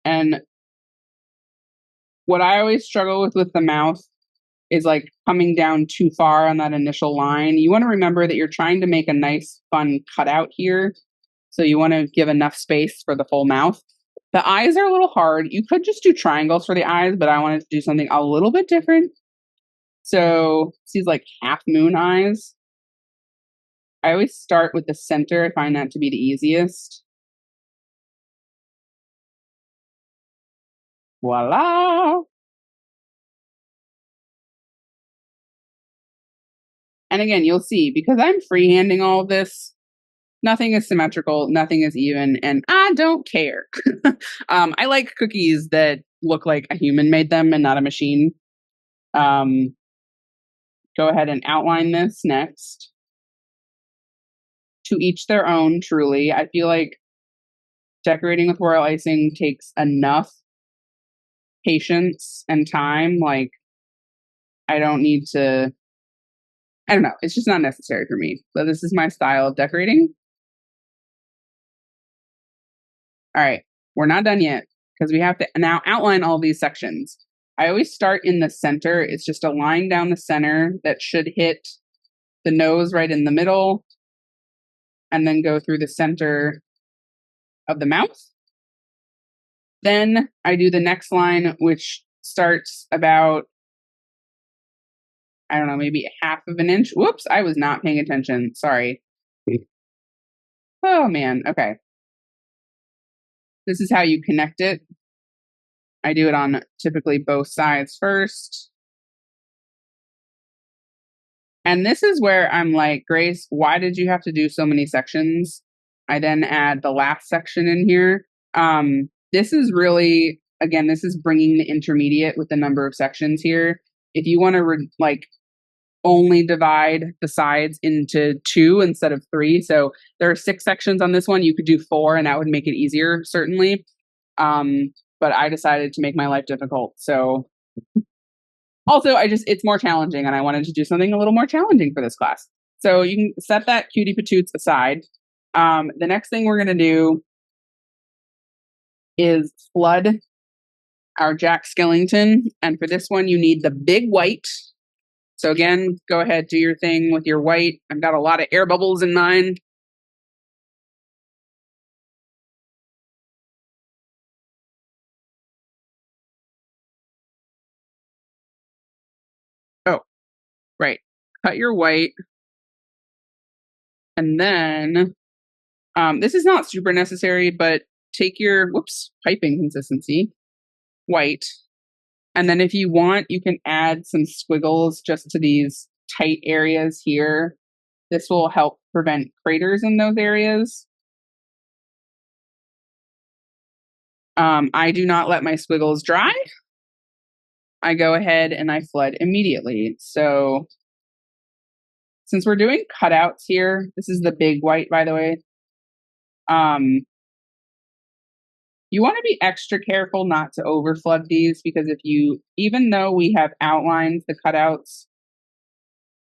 And what I always struggle with the mouth is like coming down too far on that initial line. You want to remember that you're trying to make a nice, fun cutout here. So you want to give enough space for the full mouth. The eyes are a little hard. You could just do triangles for the eyes, but I wanted to do something a little bit different. So these like half moon eyes. I always start with the center. I find that to be the easiest. Voila. And again, you'll see, because I'm freehanding all of this, nothing is symmetrical, nothing is even, and I don't care. I like cookies that look like a human made them and not a machine. Go ahead and outline this next. To each their own, truly. I feel like decorating with royal icing takes enough patience and time. Like, I don't need to, I don't know, it's just not necessary for me. So this is my style of decorating. All right, we're not done yet because we have to now outline all these sections. I always start in the center. It's just a line down the center that should hit the nose right in the middle and then go through the center of the mouth. Then I do the next line, which starts about, I don't know, maybe half of an inch. Whoops, I was not paying attention. Sorry. Oh man, okay. This is how you connect it. I do it on typically both sides first. And this is where I'm like, Grace, why did you have to do so many sections? I then add the last section in here. This is really, again, this is bringing the intermediate with the number of sections here. If you want to like only divide the sides into 2 instead of 3, so there are 6 sections on this one, you could do 4 and that would make it easier, certainly. But I decided to make my life difficult. So also, it's more challenging and I wanted to do something a little more challenging for this class. So you can set that cutie patoots aside. The next thing we're going to do is flood our Jack Skellington. And for this one, you need the big white. So again, go ahead, do your thing with your white. I've got a lot of air bubbles in mine. Oh, right. Cut your white. And then, this is not super necessary, but take your, piping consistency, white. And then if you want, you can add some squiggles just to these tight areas here. This will help prevent craters in those areas. I do not let my squiggles dry. I go ahead and I flood immediately. So since we're doing cutouts here, this is the big white, by the way. You want to be extra careful not to overflood these, because even though we have outlined the cutouts,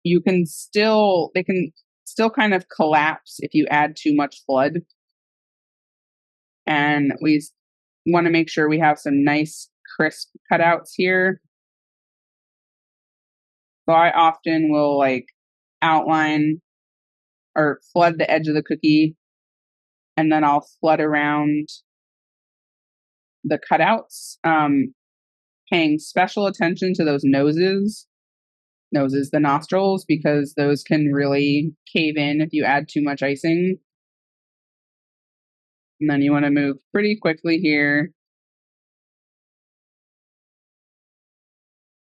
they can still kind of collapse if you add too much flood. And we want to make sure we have some nice crisp cutouts here. So I often will like outline or flood the edge of the cookie, and then I'll flood around the cutouts, paying special attention to those noses, the nostrils, because those can really cave in if you add too much icing. And then you want to move pretty quickly here,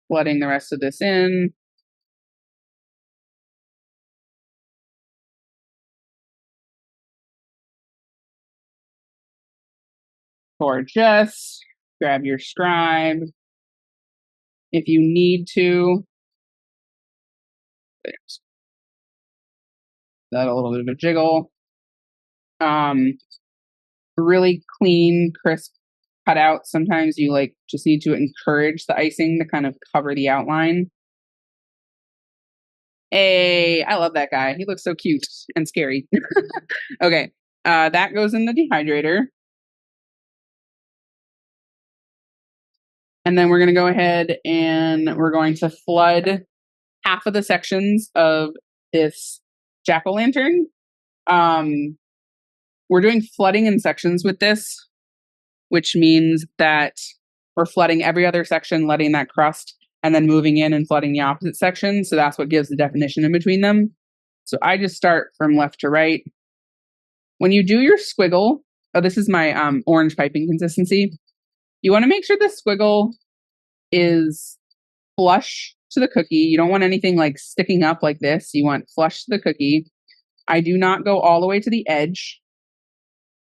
flooding the rest of this in. Gorgeous. Grab your scribe if you need to. That a little bit of a jiggle. Really clean, crisp cutout. Sometimes you just need to encourage the icing to kind of cover the outline. Hey, I love that guy. He looks so cute and scary. Okay, that goes in the dehydrator. And then we're going to go ahead and we're going to flood half of the sections of this jack-o'-lantern. We're doing flooding in sections with this, which means that we're flooding every other section, letting that crust and then moving in and flooding the opposite section. So that's what gives the definition in between them. So I just start from left to right. When you do your squiggle, oh, this is my orange piping consistency. You want to make sure the squiggle is flush to the cookie. You don't want anything like sticking up like this. You want flush to the cookie. I do not go all the way to the edge.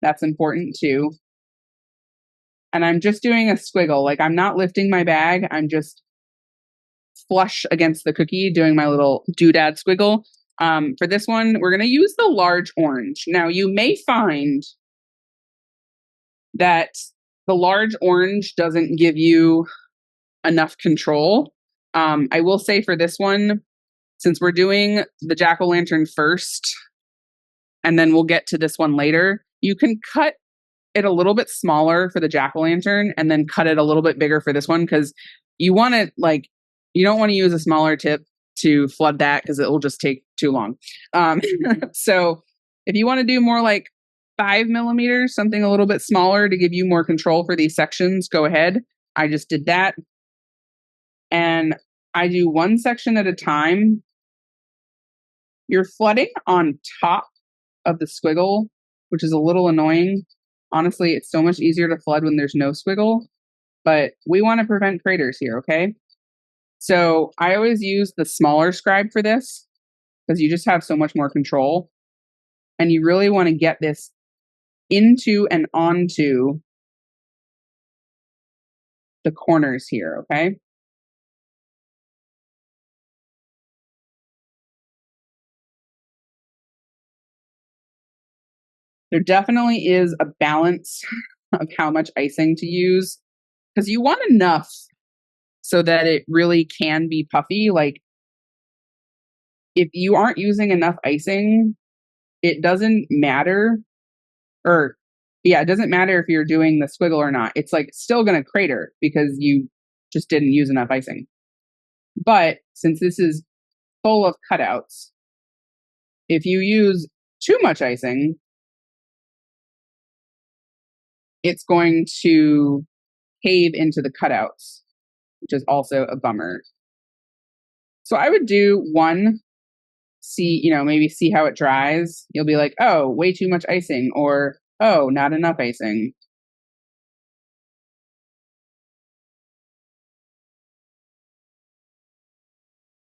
That's important too. And I'm just doing a squiggle. Like I'm not lifting my bag. I'm just flush against the cookie, doing my little doodad squiggle. For this one, we're going to use the large orange. Now, you may find that the large orange doesn't give you enough control. I will say for this one, since we're doing the jack-o'-lantern first, and then we'll get to this one later, you can cut it a little bit smaller for the jack-o'-lantern and then cut it a little bit bigger for this one, because you want to you don't want to use a smaller tip to flood that because it will just take too long. So if you want to do more like 5 millimeters, something a little bit smaller to give you more control for these sections, go ahead. I just did that. And I do one section at a time. You're flooding on top of the squiggle, which is a little annoying. Honestly, it's so much easier to flood when there's no squiggle, but we want to prevent craters here, okay? So I always use the smaller scribe for this because you just have so much more control. And you really want to get this into and onto the corners here, okay? There definitely is a balance of how much icing to use because you want enough so that it really can be puffy. Like if you aren't using enough icing, it doesn't matter. It doesn't matter if you're doing the squiggle or not. It's like still going to crater because you just didn't use enough icing. But since this is full of cutouts, if you use too much icing, it's going to cave into the cutouts, which is also a bummer. So I would do one, maybe see how it dries. You'll be like, oh, way too much icing, or oh, not enough icing.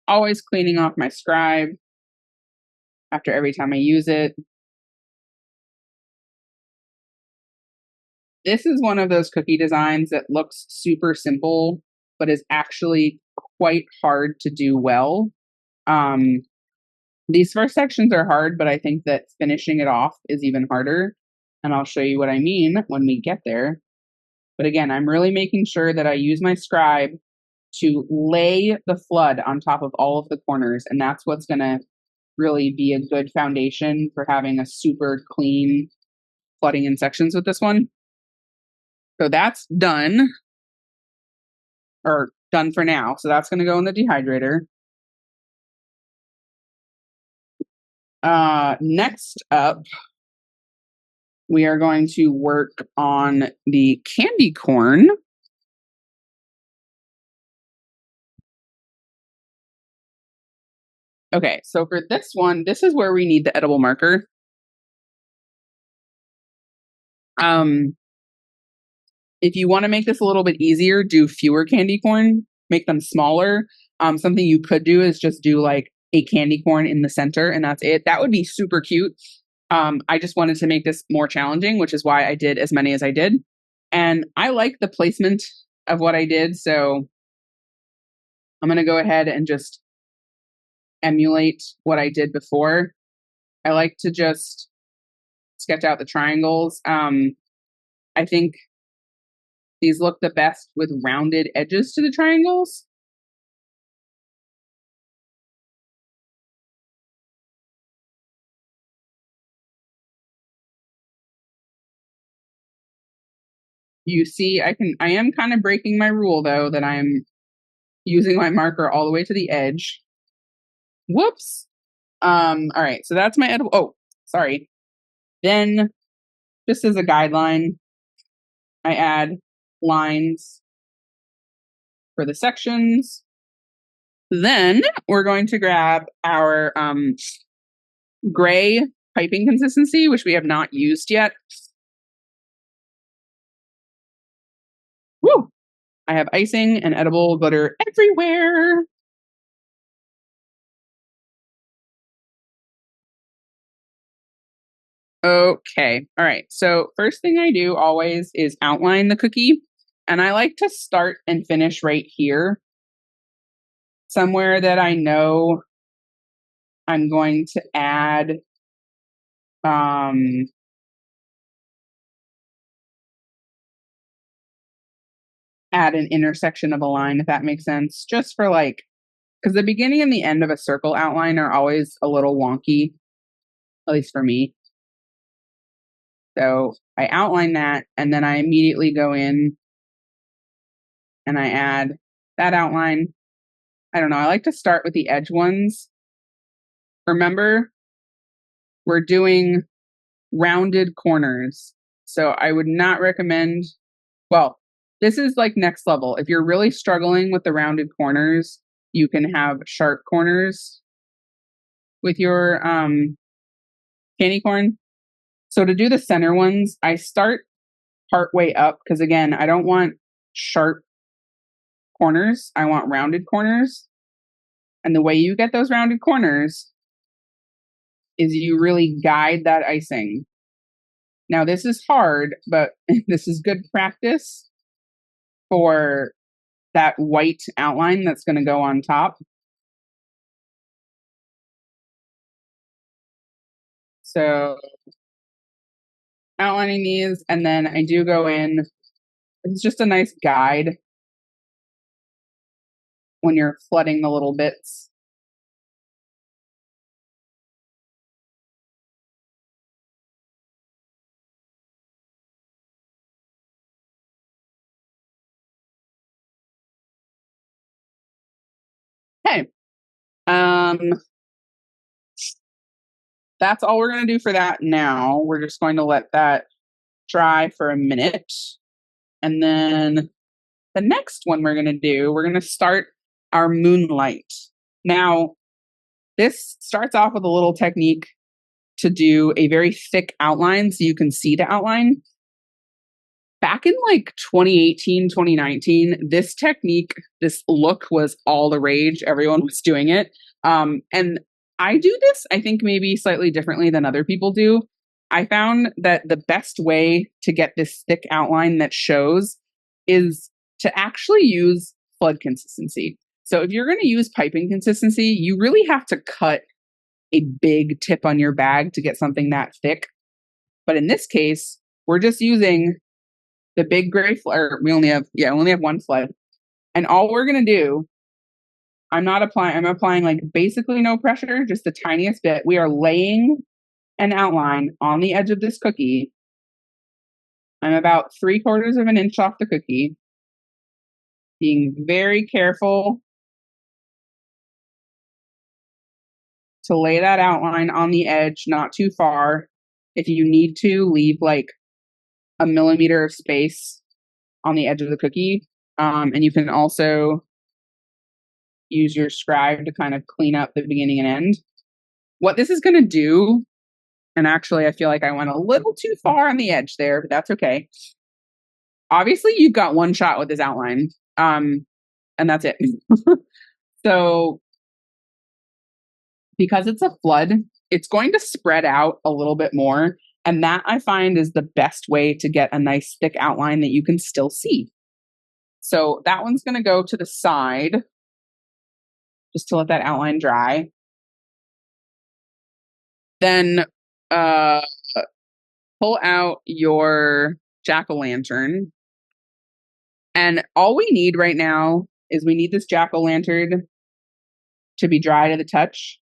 Always cleaning off my scribe after every time I use it. This is one of those cookie designs that looks super simple, but is actually quite hard to do well. These first sections are hard, but I think that finishing it off is even harder. And I'll show you what I mean when we get there. But again, I'm really making sure that I use my scribe to lay the flood on top of all of the corners. And that's what's going to really be a good foundation for having a super clean flooding in sections with this one. So that's done, or done for now. So that's going to go in the dehydrator. Next up, we are going to work on the candy corn. Okay, so for this one, this is where we need the edible marker. If you want to make this a little bit easier, do fewer candy corn, make them smaller. Something you could do is just do like a candy corn in the center and that's it. That would be super cute. I just wanted to make this more challenging, which is why I did as many as I did. And I like the placement of what I did. So I'm going to go ahead and just emulate what I did before. I like to just sketch out the triangles. I think these look the best with rounded edges to the triangles. You see, I am kind of breaking my rule though, that I'm using my marker all the way to the edge. Whoops. All right, so that's my edible. Oh, sorry. Then, just as a guideline, I add lines for the sections. Then we're going to grab our gray piping consistency, which we have not used yet. Woo! I have icing and edible glitter everywhere. Okay. All right. So first thing I do always is outline the cookie. And I like to start and finish right here. Somewhere that I know I'm going to add an intersection of a line, if that makes sense. Just for like, because the beginning and the end of a circle outline are always a little wonky, at least for me. So I outline that, and then I immediately go in and I add that outline. I don't know. I like to start with the edge ones. Remember, we're doing rounded corners. So I would not recommend, well, this is like next level. If you're really struggling with the rounded corners, you can have sharp corners with your candy corn. So to do the center ones, I start part way up because again, I don't want sharp corners. I want rounded corners. And the way you get those rounded corners is you really guide that icing. Now, this is hard, but this is good practice for that white outline that's going to go on top. So outlining these, and then I do go in. It's just a nice guide when you're flooding the little bits. Okay. That's all we're going to do for that now. We're just going to let that dry for a minute. And then the next one we're going to do, we're going to start our moonlight. Now, this starts off with a little technique to do a very thick outline so you can see the outline. Back in like 2018, 2019, this technique, this look was all the rage. Everyone was doing it. And I do this, I think, maybe slightly differently than other people do. I found that the best way to get this thick outline that shows is to actually use flood consistency. So if you're going to use piping consistency, you really have to cut a big tip on your bag to get something that thick. But in this case, we're just using the big gray flood. We only have one flood. And all we're going to do, I'm applying like basically no pressure, just the tiniest bit. We are laying an outline on the edge of this cookie. I'm about 3/4 of an inch off the cookie, being very careful to lay that outline on the edge, not too far. If you need to, leave like a millimeter of space on the edge of the cookie. And you can also use your scribe to kind of clean up the beginning and end. What this is going to do, and actually I feel like I went a little too far on the edge there, but that's okay. Obviously, you've got one shot with this outline, and that's it. So because it's a flood, it's going to spread out a little bit more. And that I find is the best way to get a nice thick outline that you can still see. So that one's going to go to the side just to let that outline dry. Then pull out your jack-o'-lantern. And all we need right now is we need this jack-o'-lantern to be dry to the touch.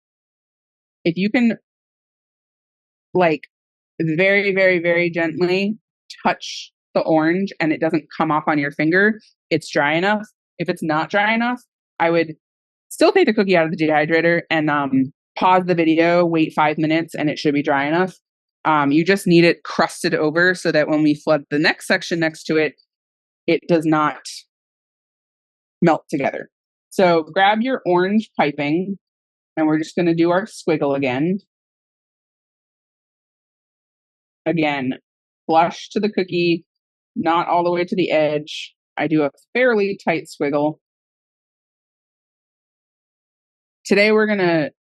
If you can, like, very, very, very gently touch the orange and it doesn't come off on your finger, it's dry enough. If it's not dry enough, I would still take the cookie out of the dehydrator and pause the video, wait 5 minutes, and it should be dry enough. You just need it crusted over so that when we flood the next section next to it, it does not melt together. So grab your orange piping, and we're just going to do our squiggle again. Again, flush to the cookie, not all the way to the edge. I do a fairly tight squiggle. Today we're going to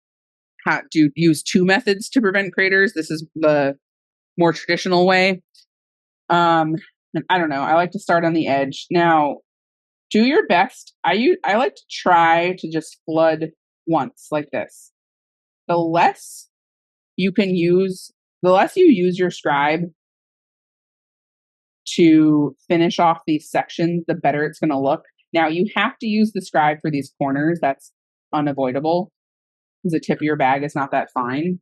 use two methods to prevent craters. This is the more traditional way. And I don't know. I like to start on the edge. Now, do your best. I like to try to just flood once like this. The less you use your scribe to finish off these sections, the better it's going to look. Now, you have to use the scribe for these corners. That's unavoidable because the tip of your bag is not that fine.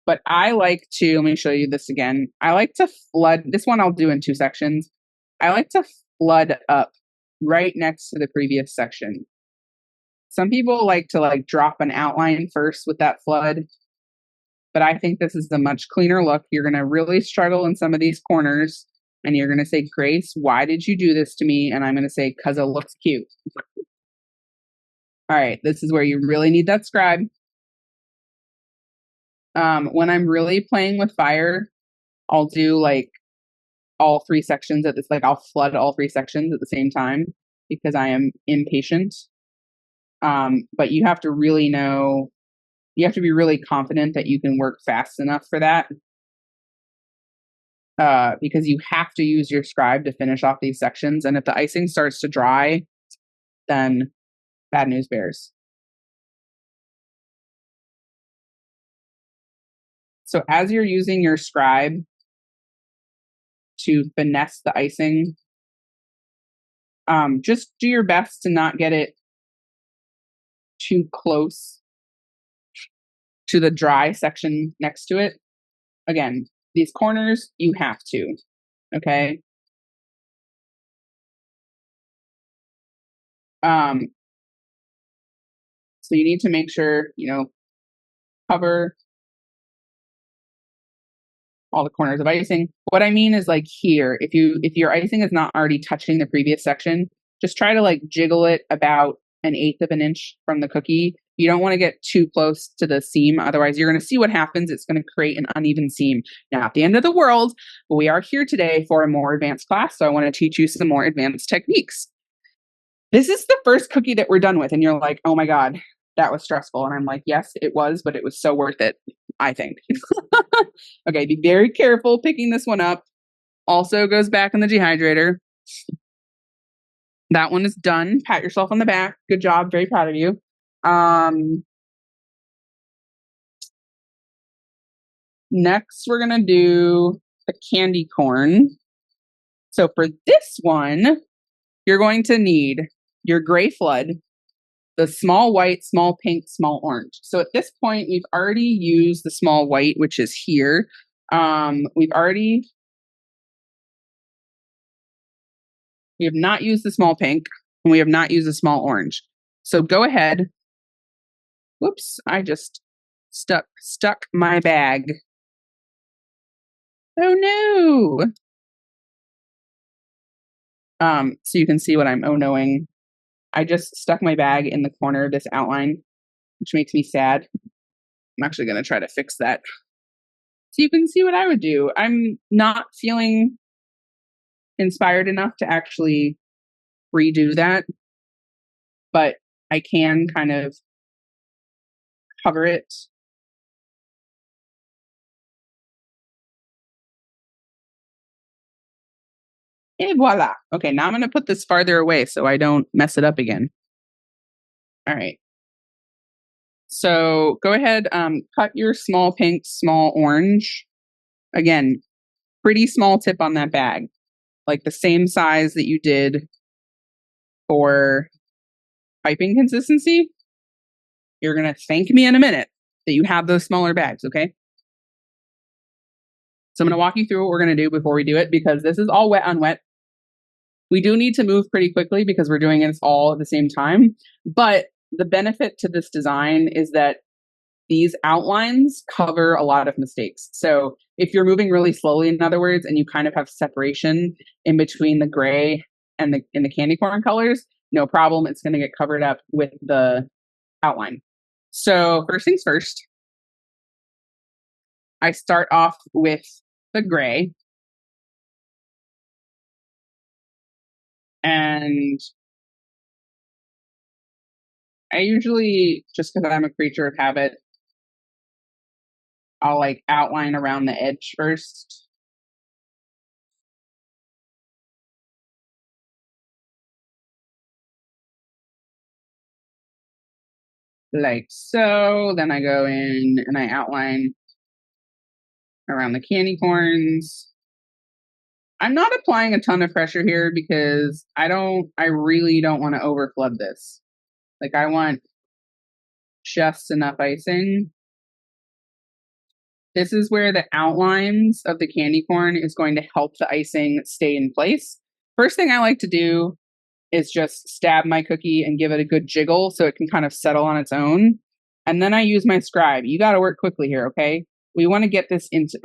But I like to, let me show you this again. I like to flood, this one I'll do in two sections. I like to flood up right next to the previous section. Some people like to drop an outline first with that flood, but I think this is a much cleaner look. You're going to really struggle in some of these corners, and you're going to say, Grace, why did you do this to me? And I'm going to say, because it looks cute. All right, this is where you really need that scribe. When I'm really playing with fire, I'll do all three sections at this, I'll flood all three sections at the same time because I am impatient. But you have to really know, you have to be really confident that you can work fast enough for that. Because you have to use your scribe to finish off these sections. And if the icing starts to dry, then bad news bears. So as you're using your scribe to finesse the icing, just do your best to not get it too close to the dry section next to it. Again, these corners, you have to, okay? So you need to make sure, cover all the corners of icing. What I mean is here, if your icing is not already touching the previous section, just try to jiggle it about 1/8 of an inch from the cookie. You don't want to get too close to the seam. Otherwise, you're going to see what happens. It's going to create an uneven seam. Now, at the end of the world, we are here today for a more advanced class. So I want to teach you some more advanced techniques. This is the first cookie that we're done with. And you're like, oh my God, that was stressful. And I'm like, yes, it was, but it was so worth it, I think. Okay, be very careful picking this one up. Also goes back in the dehydrator. That one is done. Pat yourself on the back. Good job. Very proud of you. Next, we're going to do the candy corn. So for this one, you're going to need your gray flood, the small white, small pink, small orange. So at this point, we've already used the small white, which is here. We have not used the small pink, and we have not used the small orange. So go ahead. Whoops, I just stuck my bag. Oh no. So you can see what I'm oh-noing. I just stuck my bag in the corner of this outline, which makes me sad. I'm actually going to try to fix that. So you can see what I would do. I'm not feeling inspired enough to actually redo that, but I can kind of cover it. And voila. Okay, now I'm going to put this farther away so I don't mess it up again. All right. So go ahead, cut your small pink, small orange. Again, pretty small tip on that bag, like the same size that you did for piping consistency. You're going to thank me in a minute that you have those smaller bags, okay? So I'm going to walk you through what we're going to do before we do it, because this is all wet on wet. We do need to move pretty quickly because we're doing it all at the same time. But the benefit to this design is that these outlines cover a lot of mistakes. So if you're moving really slowly, in other words, and you kind of have separation in between the gray and the candy corn colors, no problem. It's going to get covered up with the outline. So first things first, I start off with the gray. And I usually, just because I'm a creature of habit, I'll like outline around the edge first. Like so. Then I go in and I outline around the candy corns. I'm not applying a ton of pressure here because I really don't want to overflood this. Like I want just enough icing. This is where the outlines of the candy corn is going to help the icing stay in place. First thing I like to do is just stab my cookie and give it a good jiggle so it can kind of settle on its own. And then I use my scribe. You got to work quickly here, okay? We want to get this into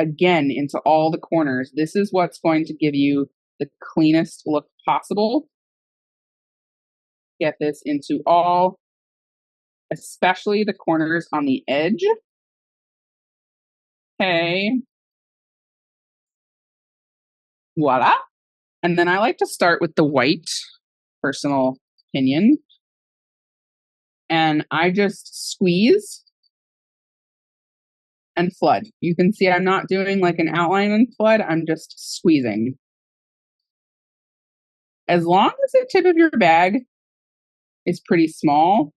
all the corners. This is what's going to give you the cleanest look possible. Get this into all, especially the corners on the edge. Okay. Voila. And then I like to start with the white, personal opinion. And I just squeeze and flood. You can see I'm not doing like an outline and flood. I'm just squeezing. As long as the tip of your bag is pretty small,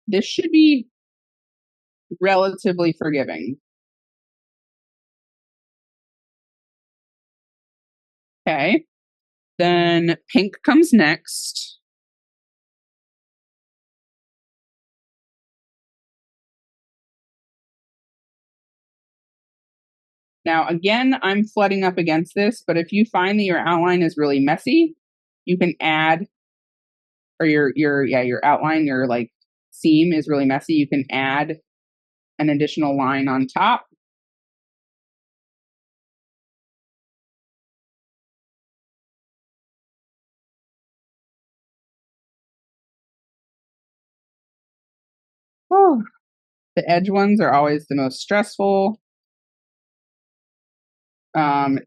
this should be relatively forgiving. Okay. Then pink comes next. Now, again, I'm flooding up against this, but if you find that your outline is really messy, you can add, or your outline, your like seam is really messy, you can add an additional line on top. Oh, the edge ones are always the most stressful.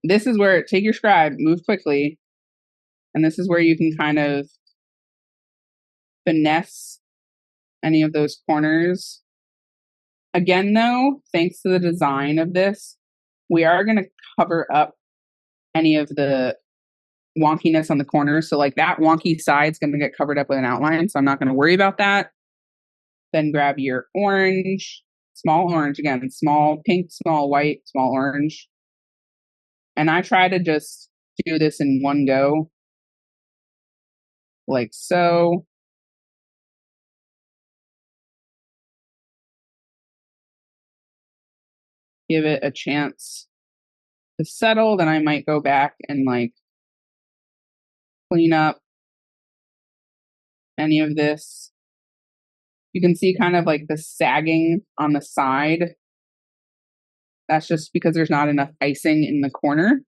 This is where take your scribe, move quickly, and this is where you can kind of finesse any of those corners. Again, though, thanks to the design of this, we are going to cover up any of the wonkiness on the corners. So like that wonky side's going to get covered up with an outline, so I'm not going to worry about that. Then grab your orange, small orange again, small pink, small white, small orange. And I try to just do this in one go, like so. Give it a chance to settle. Then I might go back and like clean up any of this. You can see kind of like the sagging on the side. That's just because there's not enough icing in the corner.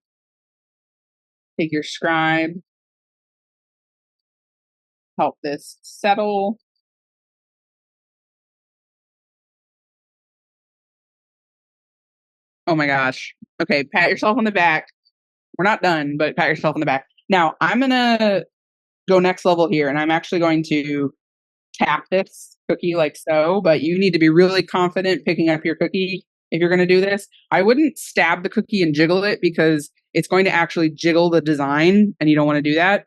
Take your scribe, help this settle. Oh my gosh. Okay, pat yourself on the back. We're not done, but pat yourself on the back. Now, I'm going to go next level here, and I'm actually going to tap this cookie like so, but you need to be really confident picking up your cookie if you're going to do this. I wouldn't stab the cookie and jiggle it because it's going to actually jiggle the design, and you don't want to do that.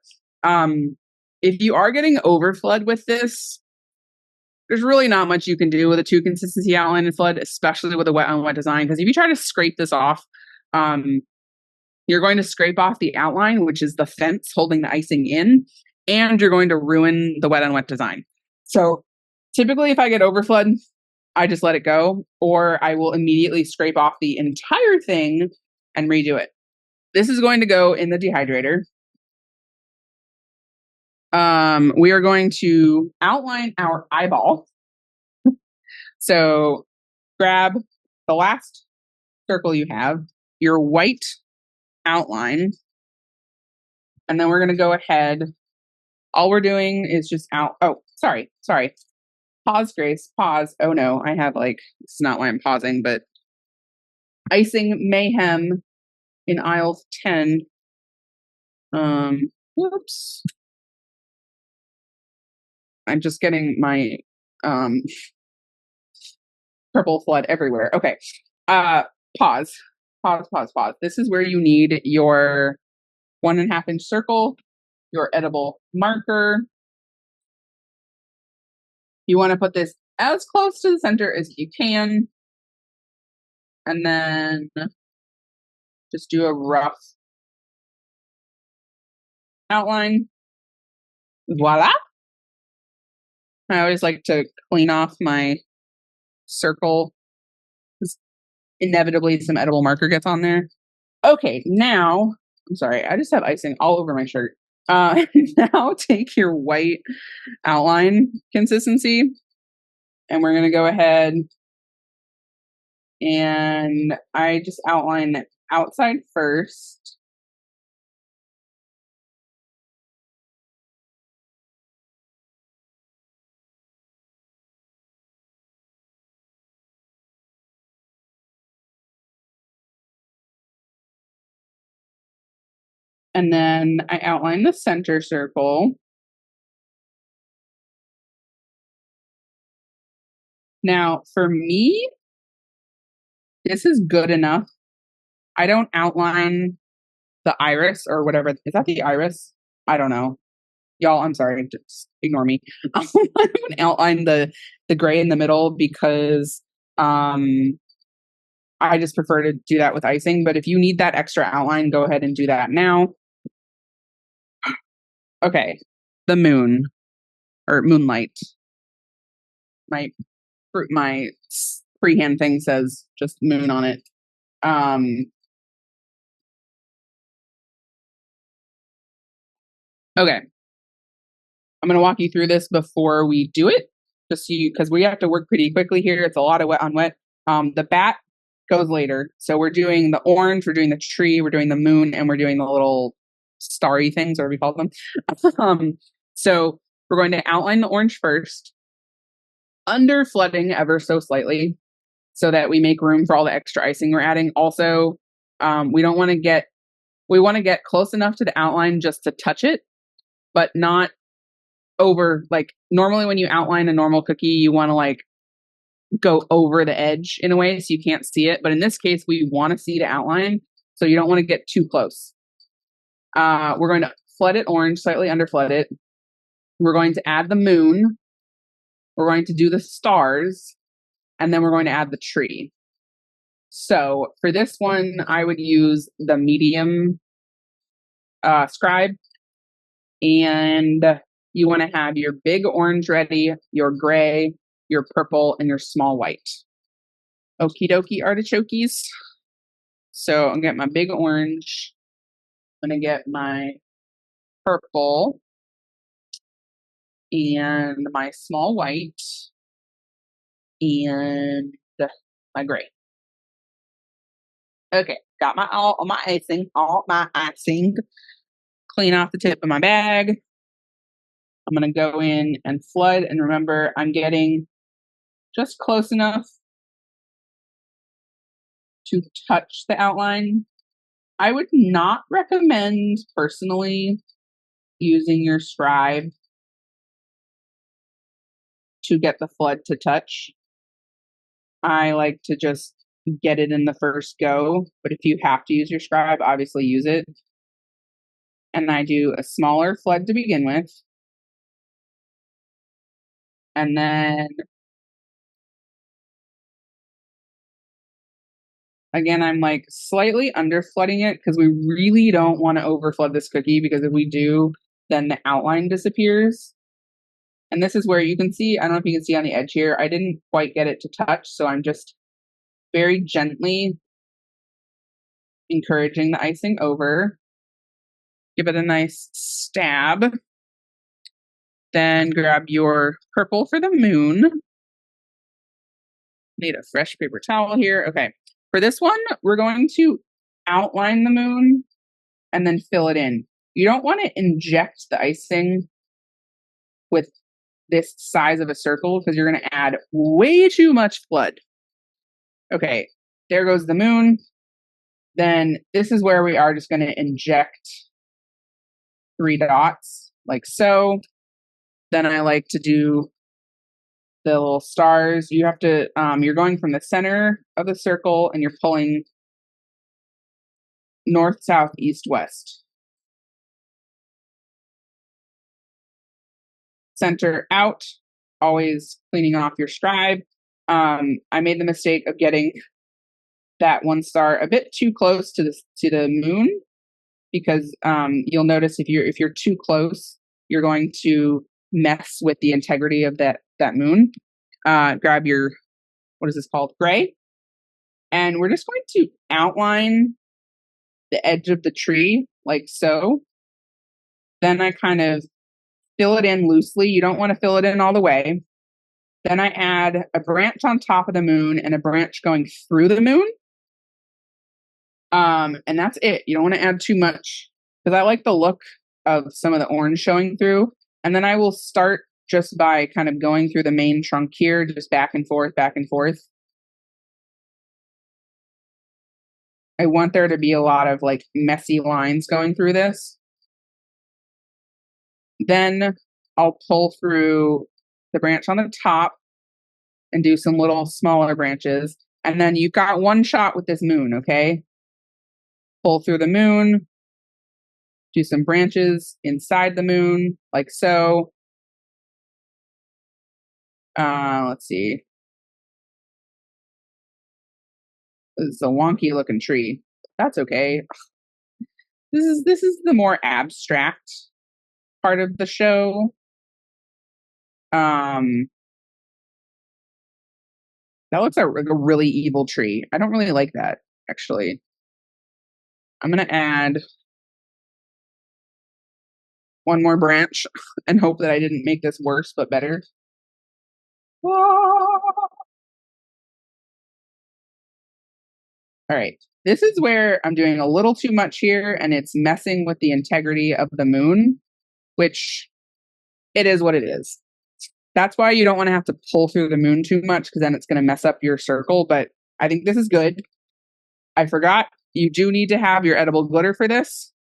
If you are getting overflood with this, there's really not much you can do with a 2 consistency outline and flood, especially with a wet on wet design. Because if you try to scrape this off, you're going to scrape off the outline, which is the fence holding the icing in, and you're going to ruin the wet on wet design. So typically if I get overflood, I just let it go, or I will immediately scrape off the entire thing and redo it. This is going to go in the dehydrator. We are going to outline our eyeball. So grab the last circle you have, your white outline, and then we're going to go ahead All we're doing is just sorry. Pause, Grace, pause. Oh no, I have it's not why I'm pausing, but icing mayhem in aisle 10. Whoops. I'm just getting my purple flood everywhere. Okay. Pause. Pause. This is where you need your 1.5 inch circle, your edible marker. You want to put this as close to the center as you can. And then just do a rough outline. Voila. I always like to clean off my circle. Inevitably, some edible marker gets on there. Okay, now, I'm sorry, I just have icing all over my shirt. Now take your white outline consistency, and we're going to go ahead and I just outline the outside first. And then I outline the center circle. Now, for me, this is good enough. I don't outline the iris or whatever. Is that the iris? I don't know. Y'all, I'm sorry. Just ignore me. I don't outline the gray in the middle because I just prefer to do that with icing. But if you need that extra outline, go ahead and do that now. Okay. The moon or moonlight. My freehand thing says just moon on it. Okay. I'm going to walk you through this before we do it, just so because we have to work pretty quickly here. It's a lot of wet on wet. The bat goes later. So we're doing the orange, we're doing the tree, we're doing the moon, and we're doing the little starry things, or we call them. So we're going to outline the orange first, under flooding ever so slightly, so that we make room for all the extra icing we're adding. Also, we want to get close enough to the outline just to touch it, but not over. Like normally when you outline a normal cookie, you want to go over the edge in a way so you can't see it. But in this case, we want to see the outline, so you don't want to get too close. We're going to flood it orange, slightly under flood it. We're going to add the moon. We're going to do the stars, and then we're going to add the tree. So for this one, I would use the medium scribe, and you want to have your big orange ready, your gray, your purple, and your small white. Okie dokie artichokes. So I'm going to get my big orange. I'm going to get my purple and my small white and my gray. Okay, got all my icing. Clean off the tip of my bag. I'm going to go in and flood, and remember, I'm getting just close enough to touch the outline. I would not recommend personally using your scribe to get the flood to touch. I like to just get it in the first go, but if you have to use your scribe, obviously use it. And I do a smaller flood to begin with. And then again, I'm slightly under flooding it because we really don't want to over flood this cookie, because if we do, then the outline disappears. And this is where you can see, I don't know if you can see on the edge here, I didn't quite get it to touch, so I'm just very gently encouraging the icing over. Give it a nice stab. Then grab your purple for the moon. Need a fresh paper towel here. Okay. For this one, we're going to outline the moon and then fill it in. You don't want to inject the icing with this size of a circle because you're going to add way too much flood. Okay, there goes the moon. Then this is where we are just going to inject 3 dots like so. Then I like to do the little stars. You have to, you're going from the center of the circle and you're pulling north, south, east, west. Center out, always cleaning off your scribe. I made the mistake of getting that one star a bit too close to the moon, because you'll notice if you're too close, you're going to mess with the integrity of that moon. Grab your, what is this called? Gray. And we're just going to outline the edge of the tree like so. Then I kind of fill it in loosely. You don't want to fill it in all the way. Then I add a branch on top of the moon and a branch going through the moon. And that's it. You don't want to add too much because I like the look of some of the orange showing through. And then I will start just by kind of going through the main trunk here, just back and forth, back and forth. I want there to be a lot of like messy lines going through this. Then I'll pull through the branch on the top and do some little smaller branches. And then you've got one shot with this moon, okay? Pull through the moon, do some branches inside the moon, like so. Let's see. This is a wonky looking tree. That's okay. This is the more abstract part of the show. That looks like a really evil tree. I don't really like that, actually. I'm gonna add one more branch and hope that I didn't make this worse, but better. All right, this is where I'm doing a little too much here and it's messing with the integrity of the moon, which it is what it is. That's why you don't want to have to pull through the moon too much because then it's going to mess up your circle, but I think this is good. I forgot, you do need to have your edible glitter for this.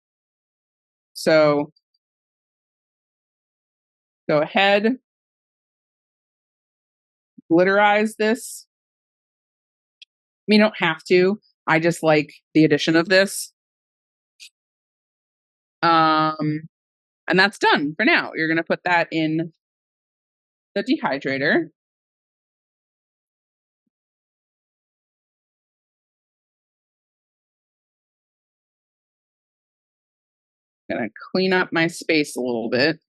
So go ahead, glitterize this. I mean, you don't have to. I just like the addition of this. And that's done for now. You're going to put that in the dehydrator. Gonna clean up my space a little bit.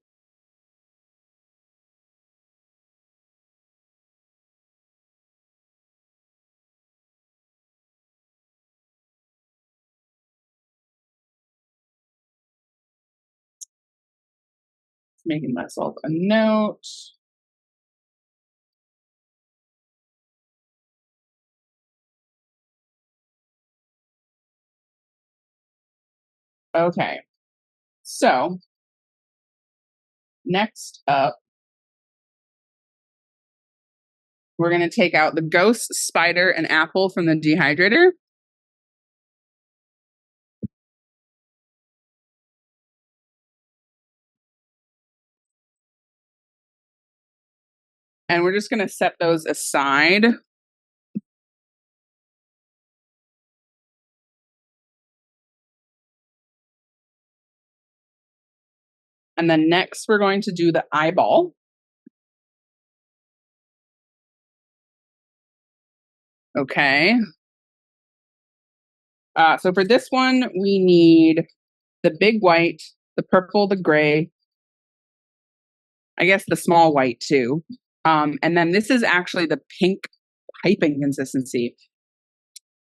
Making myself a note. Okay, so next up, we're going to take out the ghost, spider, and apple from the dehydrator. And we're just going to set those aside. And then next, we're going to do the eyeball. Okay. So for this one, we need the big white, the purple, the gray, I guess the small white too. And then this is actually the pink piping consistency.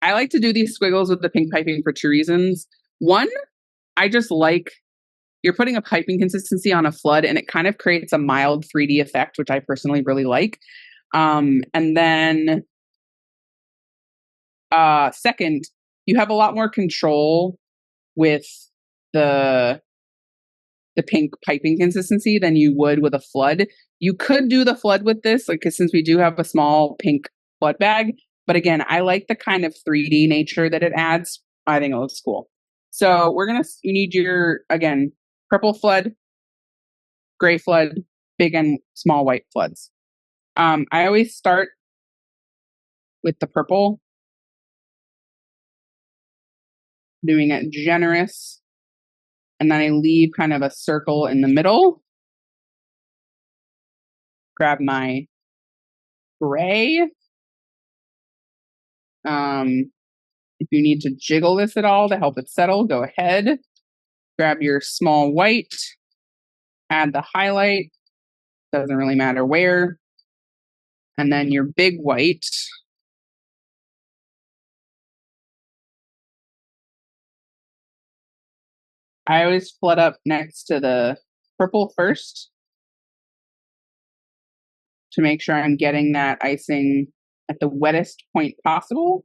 I like to do these squiggles with the pink piping for 2 reasons. One, I just like, you're putting a piping consistency on a flood and it kind of creates a mild 3D effect, which I personally really like. And then second, you have a lot more control with the the pink piping consistency than you would with a flood. You could do the flood with this, like, 'cause since we do have a small pink flood bag. But again, I like the kind of 3D nature that it adds. I think it looks cool. So you need your, again, purple flood, gray flood, big and small white floods. I always start with the purple, doing it generous, and then I leave kind of a circle in the middle. Grab my gray. If you need to jiggle this at all to help it settle, go ahead. Grab your small white, add the highlight, doesn't really matter where. And then your big white. I always flood up next to the purple first to make sure I'm getting that icing at the wettest point possible.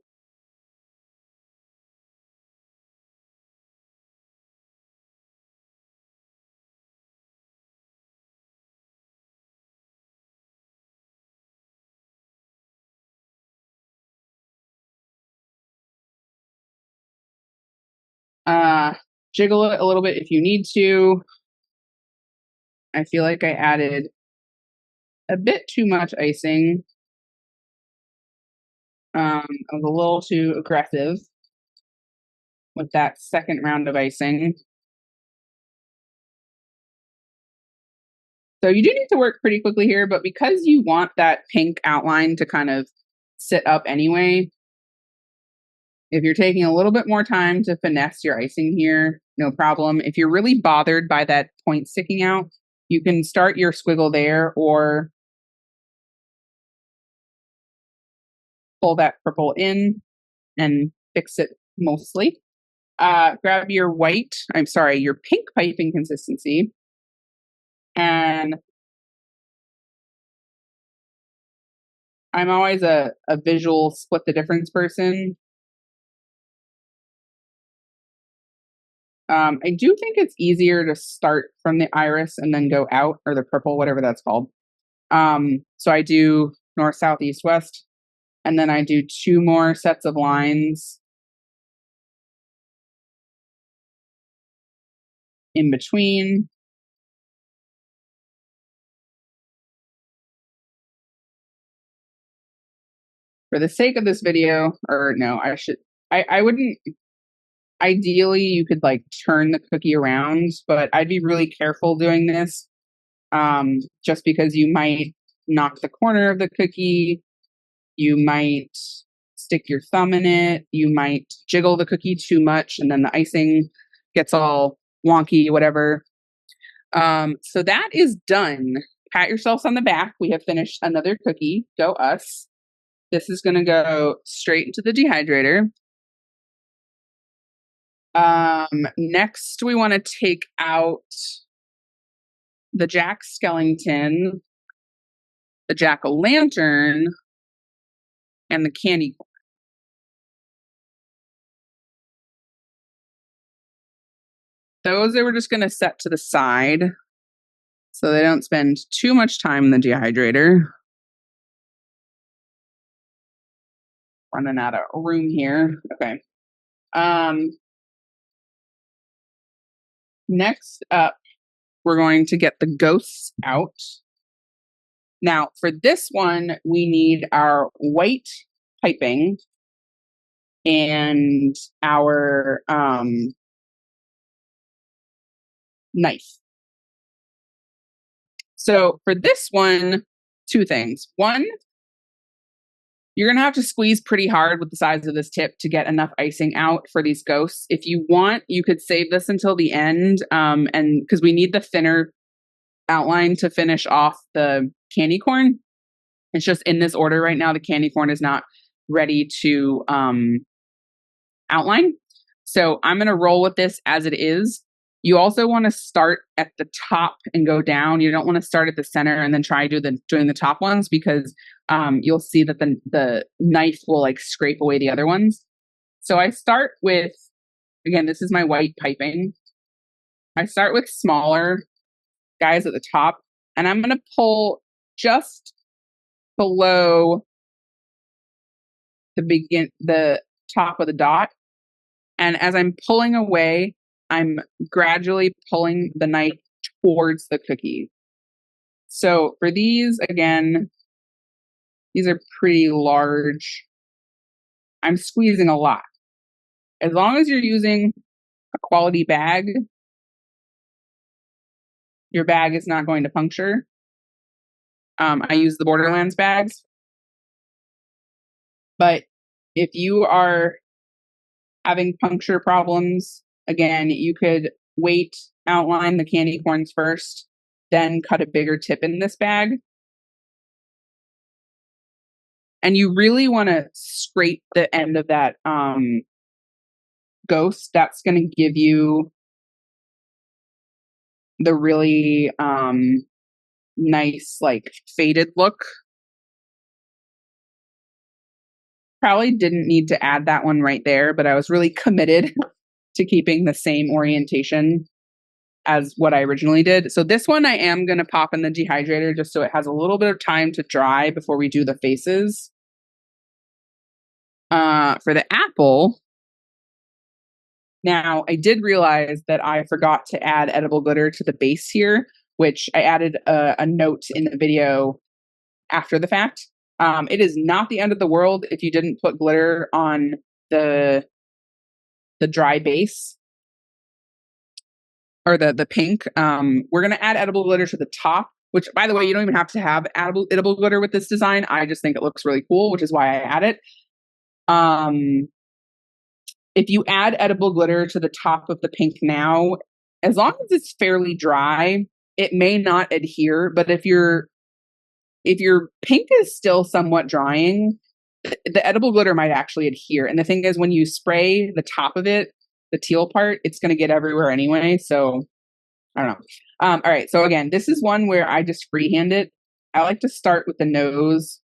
Jiggle it a little bit if you need to. I feel like I added a bit too much icing. I was a little too aggressive with that second round of icing. So you do need to work pretty quickly here, but because you want that pink outline to kind of sit up anyway, if you're taking a little bit more time to finesse your icing here, no problem. If you're really bothered by that point sticking out, you can start your squiggle there or pull that purple in and fix it mostly. Grab your your pink piping consistency. And I'm always a visual split the difference person. I do think it's easier to start from the iris and then go out, or the purple, whatever that's called. So I do north, south, east, west, and then I do 2 more sets of lines in between. For the sake of this video, I wouldn't, ideally you could like turn the cookie around, but I'd be really careful doing this, just because you might knock the corner of the cookie, you might stick your thumb in it, you might jiggle the cookie too much, and then the icing gets all wonky, whatever. So that is done. Pat yourselves on the back. We have finished another cookie. Go us. This is going to go straight into the dehydrator. Next, we want to take out the Jack Skellington, the jack-o'-lantern, and the candy corn. Those we're just going to set to the side so they don't spend too much time in the dehydrator. Running out of room here. Okay. Next up, we're going to get the ghosts out. Now, for this one, we need our white piping and our knife. So for this one, 2 things. One, you're going to have to squeeze pretty hard with the size of this tip to get enough icing out for these ghosts. If you want, you could save this until the end, and because we need the thinner outline to finish off the candy corn. It's just in this order right now. The candy corn is not ready to outline. So I'm going to roll with this as it is. You also want to start at the top and go down. You don't want to start at the center and then try doing the top ones, because you'll see that the knife will like scrape away the other ones. So I start with, again, this is my white piping. I start with smaller guys at the top, and I'm going to pull just below the top of the dot. And as I'm pulling away, I'm gradually pulling the knife towards the cookie. So for these, again, these are pretty large. I'm squeezing a lot. As long as you're using a quality bag, your bag is not going to puncture. I use the Borderlands bags. But if you are having puncture problems, again, you could outline the candy corns first, then cut a bigger tip in this bag. And you really want to scrape the end of that ghost. That's going to give you the really nice, like, faded look. Probably didn't need to add that one right there, but I was really committed to keeping the same orientation as what I originally did. So this one I am going to pop in the dehydrator just so it has a little bit of time to dry before we do the faces. For the apple, now I did realize that I forgot to add edible glitter to the base here, which I added a note in the video after the fact. It is not the end of the world if you didn't put glitter on the dry base or the pink. We're going to add edible glitter to the top, which, by the way, you don't even have to have edible glitter with this design. I just think it looks really cool, which is why I add it. If you add edible glitter to the top of the pink now, as long as it's fairly dry, it may not adhere. But if your pink is still somewhat drying, the edible glitter might actually adhere. And the thing is, when you spray the top of it, the teal part, it's going to get everywhere anyway. So I don't know. All right. So again, this is one where I just freehand it. I like to start with the nose,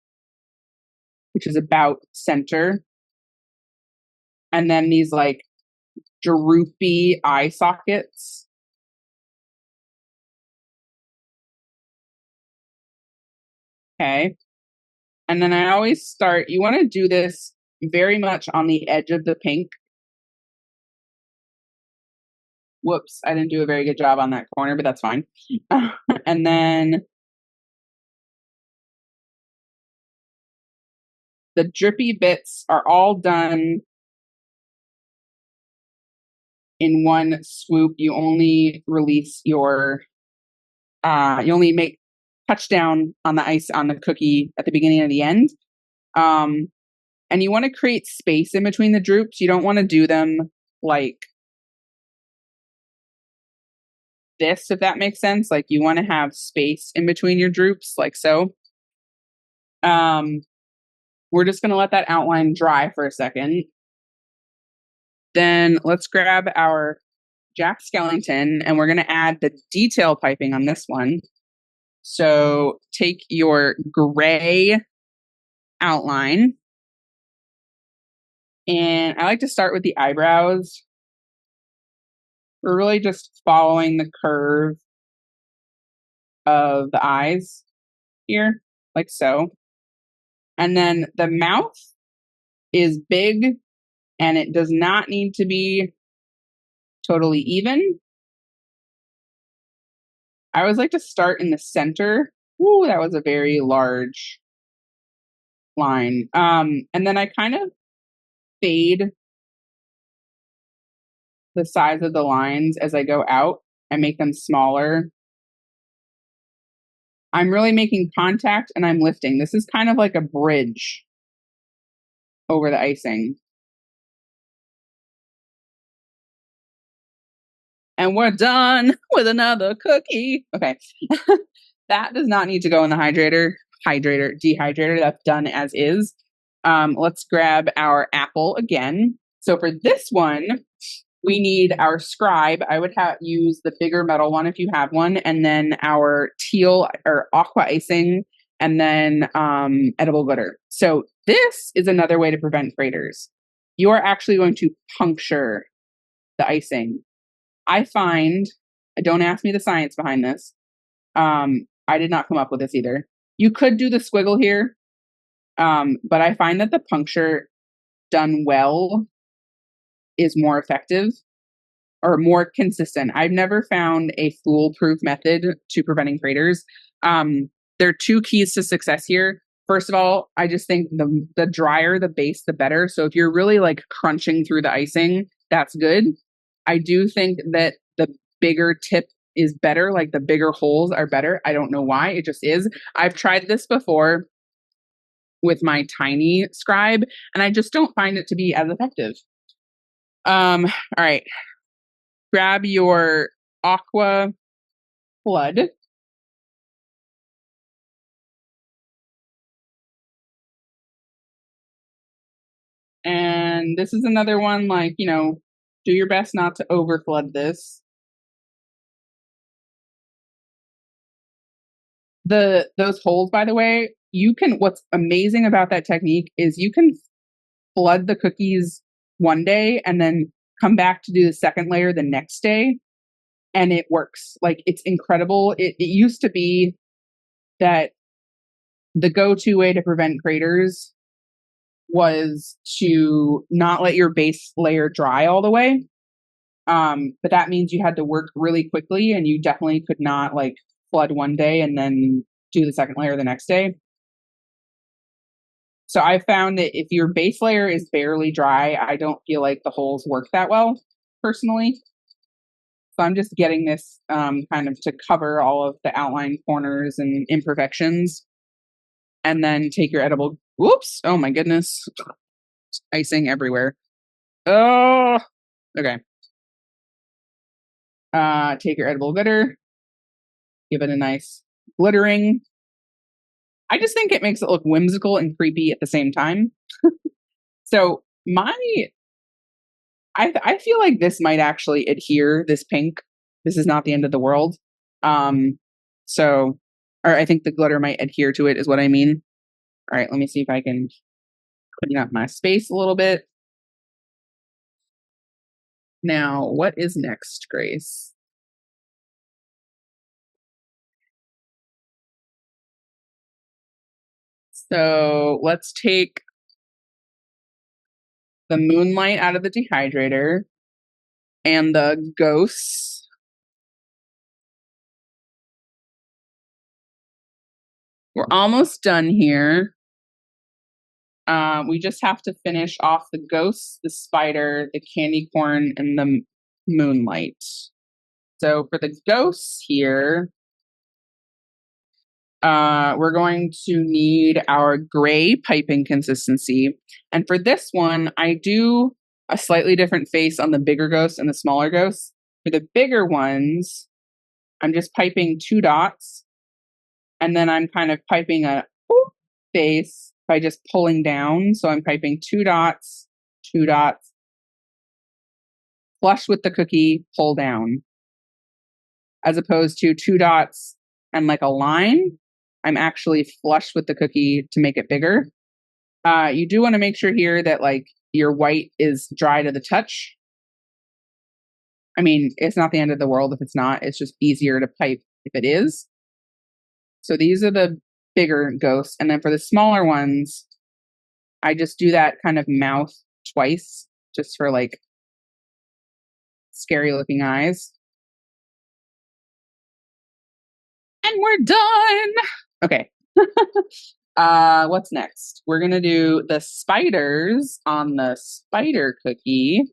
which is about center. And then these like droopy eye sockets. Okay. And then I always start, you want to do this very much on the edge of the pink. Whoops, I didn't do a very good job on that corner, but that's fine. And then the drippy bits are all done in one swoop. You only release you only make touchdown on the ice on the cookie at the beginning and the end. And you want to create space in between the droops. You don't want to do them like this, if that makes sense. Like, you want to have space in between your droops, like so. We're just going to let that outline dry for a second. Then let's grab our Jack Skellington, and we're going to add the detail piping on this one. So take your gray outline, and I like to start with the eyebrows. We're really just following the curve of the eyes here, like so. And then the mouth is big, and it does not need to be totally even. I always like to start in the center. Ooh, that was a very large line. And then I kind of fade the size of the lines as I go out and make them smaller. I'm really making contact and I'm lifting. This is kind of like a bridge over the icing. And we're done with another cookie. Okay. That does not need to go in the dehydrator. That's done as is. Let's grab our apple again. So for this one, we need our scribe. I would use the bigger metal one if you have one, and then our teal or aqua icing, and then edible glitter. So this is another way to prevent craters. You are actually going to puncture the icing. I find Don't ask me the science behind this. I did not come up with this either. You could do the squiggle here, but I find that the puncture done well is more effective or more consistent. I've never found a foolproof method to preventing craters. There are two keys to success here. First of all, I just think the drier the base, the better. So if you're really like crunching through the icing, that's good. I do think that the bigger tip is better, like the bigger holes are better. I don't know why, it just is. I've tried this before with my tiny scribe, and I just don't find it to be as effective. All right. Grab your aqua flood. And this is another one, like, you know, do your best not to over flood this. Those holes, by the way, what's amazing about that technique is you can flood the cookies one day and then come back to do the second layer the next day, and it works. Like, it's incredible. It used to be that the go-to way to prevent craters was to not let your base layer dry all the way. But that means you had to work really quickly, and you definitely could not like flood one day and then do the second layer the next day. So I found that if your base layer is barely dry, I don't feel like the holes work that well, personally. So I'm just getting this kind of to cover all of the outline corners and imperfections. And then take your edible, whoops, oh my goodness. Icing everywhere. Oh, okay. Take your edible glitter, give it a nice glittering. I just think it makes it look whimsical and creepy at the same time. So I feel like this might actually adhere, this pink. This is not the end of the world. Or I think the glitter might adhere to it is what I mean. All right, let me see if I can clean up my space a little bit. Now, what is next, Grace? So let's take the moonlight out of the dehydrator and the ghosts. We're almost done here. We just have to finish off the ghosts, the spider, the candy corn, and the moonlight. So for the ghosts here, we're going to need our gray piping consistency. And for this one, I do a slightly different face on the bigger ghosts and the smaller ghosts. For the bigger ones, I'm just piping 2 dots. And then I'm kind of piping a face by just pulling down. So I'm piping 2 dots, 2 dots, flush with the cookie, pull down. As opposed to 2 dots and like a line, I'm actually flush with the cookie to make it bigger. You do want to make sure here that like your white is dry to the touch. I mean, it's not the end of the world if it's not. It's just easier to pipe if it is. So these are the bigger ghosts. And then for the smaller ones, I just do that kind of mouth twice, just for like scary looking eyes. And we're done. Okay. What's next? We're going to do the spiders on the spider cookie.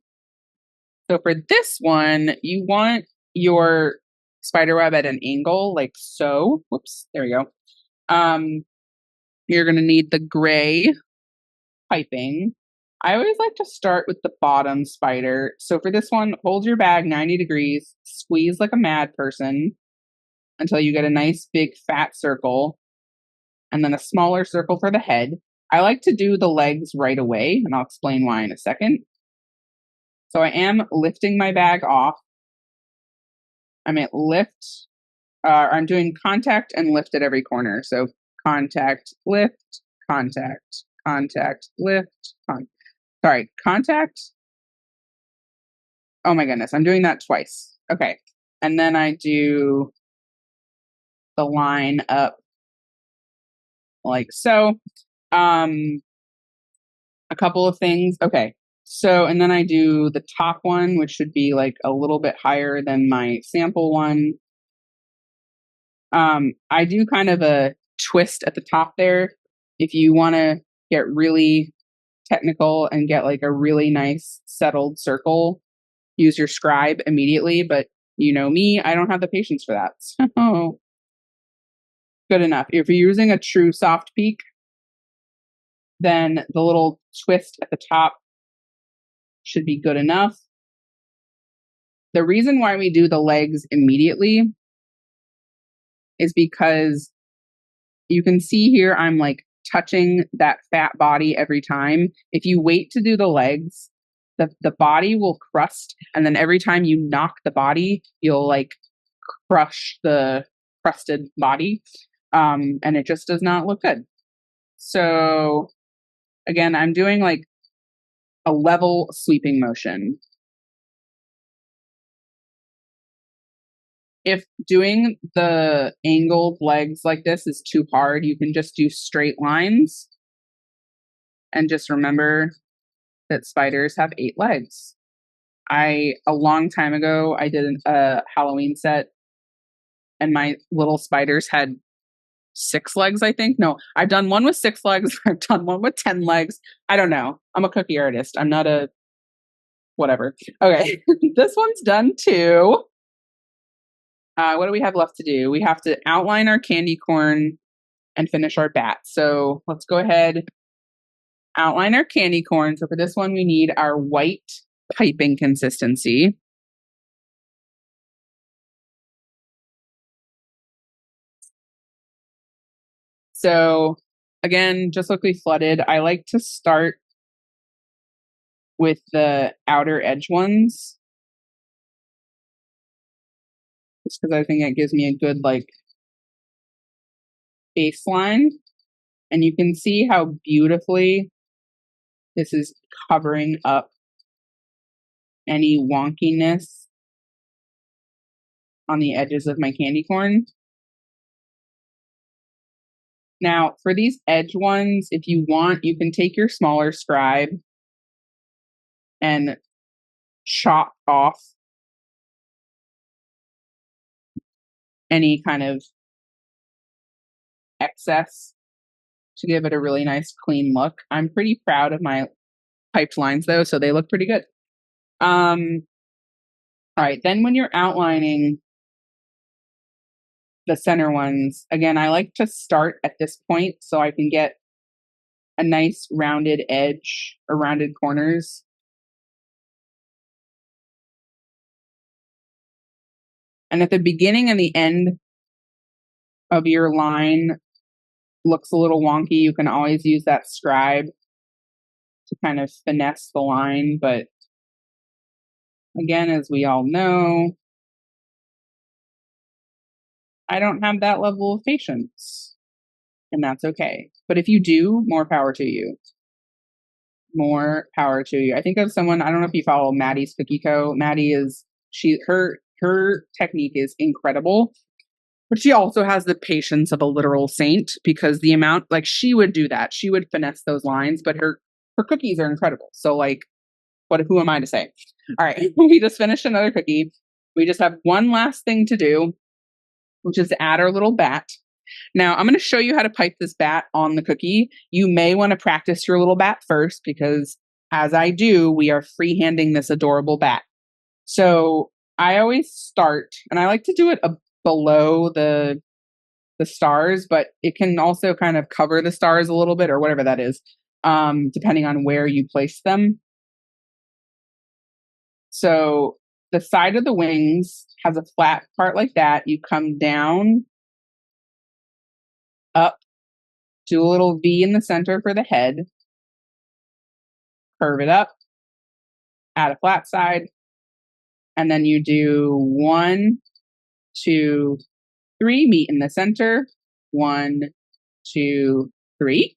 So for this one, you want your spider web at an angle, like so. Whoops, there we go. You're going to need the gray piping. I always like to start with the bottom spider. So for this one, hold your bag 90 degrees, squeeze like a mad person until you get a nice big fat circle, and then a smaller circle for the head. I like to do the legs right away, and I'll explain why in a second. So I am lifting my bag off. I'm at lift. I'm doing contact and lift at every corner. So contact, lift, contact, contact, lift, contact. Oh my goodness, I'm doing that twice. Okay. And then I do the line up like so. A couple of things. Okay. So, and then I do the top one, which should be like a little bit higher than my sample one. I do kind of a twist at the top there. If you want to get really technical and get like a really nice settled circle, use your scribe immediately. But you know me, I don't have the patience for that. So, good enough. If you're using a true soft peak, then the little twist at the top should be good enough. The reason why we do the legs immediately is because you can see here I'm like touching that fat body every time. If you wait to do the legs, the body will crust, and then every time you knock the body, you'll like crush the crusted body, and it just does not look good. So again, I'm doing like a level sweeping motion. If doing the angled legs like this is too hard, you can just do straight lines. And just remember that spiders have 8 legs. A long time ago, I did a Halloween set and my little spiders had 6 legs, I think. No, I've done one with 6 legs. I've done one with 10 legs. I don't know. I'm a cookie artist. I'm not a whatever. Okay, this one's done too. What do we have left to do? We have to outline our candy corn and finish our bat. So let's go ahead, outline our candy corn. So for this one, we need our white piping consistency. So again, just like we flooded, I like to start with the outer edge ones, just because I think it gives me a good like baseline. And you can see how beautifully this is covering up any wonkiness on the edges of my candy corn. Now, for these edge ones, if you want, you can take your smaller scribe and chop off any kind of excess to give it a really nice clean look. I'm pretty proud of my piped lines though, so they look pretty good. All right, then when you're outlining the center ones, again, I like to start at this point so I can get a nice rounded edge or rounded corners. And at the beginning and the end of your line looks a little wonky, you can always use that scribe to kind of finesse the line. But again, as we all know, I don't have that level of patience, and that's okay. But if you do, more power to you. More power to you. I think of someone, I don't know if you follow Maddie's Cookie Co. Maddie is, her technique is incredible, but she also has the patience of a literal saint, because the amount, like, she would do that. She would finesse those lines, but her cookies are incredible. So like, who am I to say? All right, we just finished another cookie. We just have one last thing to do, which is to add our little bat. Now, I'm going to show you how to pipe this bat on the cookie. You may want to practice your little bat first, because as I do, we are freehanding this adorable bat. So I always start, and I like to do it below the stars, but it can also kind of cover the stars a little bit, or whatever that is, depending on where you place them. So the side of the wings has a flat part like that. You come down, up, do a little V in the center for the head, curve it up, add a flat side, and then you do 1, 2, 3, meet in the center, 1, 2, 3.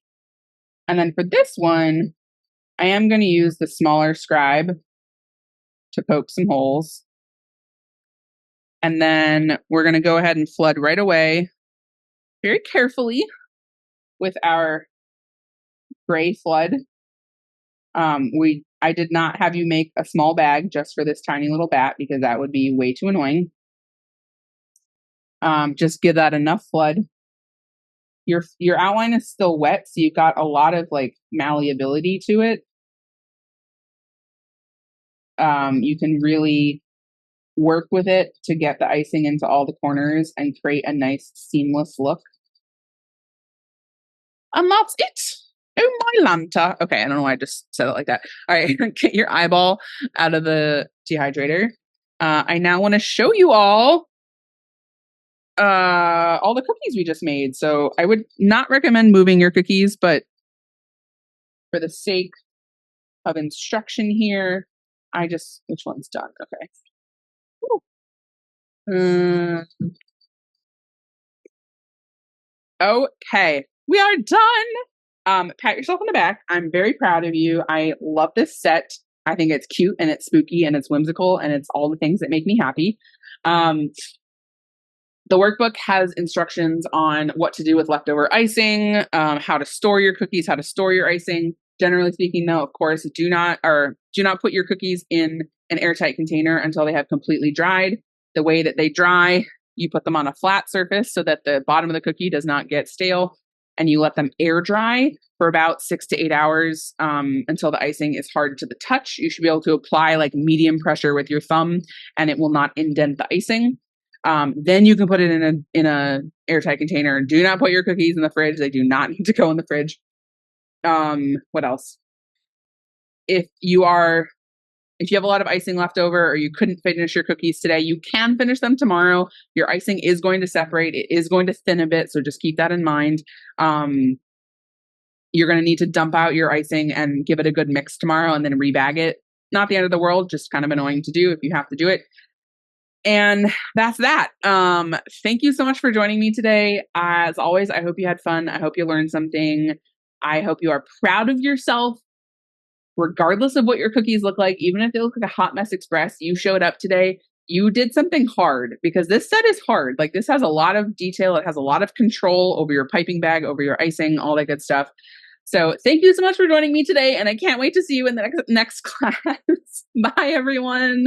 And then for this one, I am going to use the smaller scribe to poke some holes. And then we're going to go ahead and flood right away, very carefully, with our gray flood. I did not have you make a small bag just for this tiny little bat because that would be way too annoying. Just give that enough flood. Your outline is still wet, so you've got a lot of like malleability to it. You can really work with it to get the icing into all the corners and create a nice seamless look. And that's it. Oh my Lanta. Okay, I don't know why I just said it like that. All right, get your eyeball out of the dehydrator. I now want to show you all the cookies we just made. So I would not recommend moving your cookies, but for the sake of instruction here, which one's done? Okay. Okay, we are done. Pat yourself on the back. I'm very proud of you. I love this set. I think it's cute and it's spooky and it's whimsical and it's all the things that make me happy. The workbook has instructions on what to do with leftover icing, how to store your cookies, how to store your icing. Generally speaking, though, of course, do not put your cookies in an airtight container until they have completely dried. The way that they dry, you put them on a flat surface so that the bottom of the cookie does not get stale, and you let them air dry for about 6 to 8 hours until the icing is hard to the touch. You should be able to apply like medium pressure with your thumb, and it will not indent the icing. Then you can put it in a airtight container. Do not put your cookies in the fridge. They do not need to go in the fridge. What else? If you have a lot of icing left over or you couldn't finish your cookies today, you can finish them tomorrow. Your icing is going to separate. It is going to thin a bit. So just keep that in mind. You're going to need to dump out your icing and give it a good mix tomorrow and then rebag it. Not the end of the world, just kind of annoying to do if you have to do it. And that's that. Thank you so much for joining me today. As always, I hope you had fun. I hope you learned something. I hope you are proud of yourself, regardless of what your cookies look like. Even if they look like a hot mess express, you showed up today. You did something hard because this set is hard. Like, this has a lot of detail. It has a lot of control over your piping bag, over your icing, all that good stuff. So thank you so much for joining me today. And I can't wait to see you in the next class. Bye, everyone.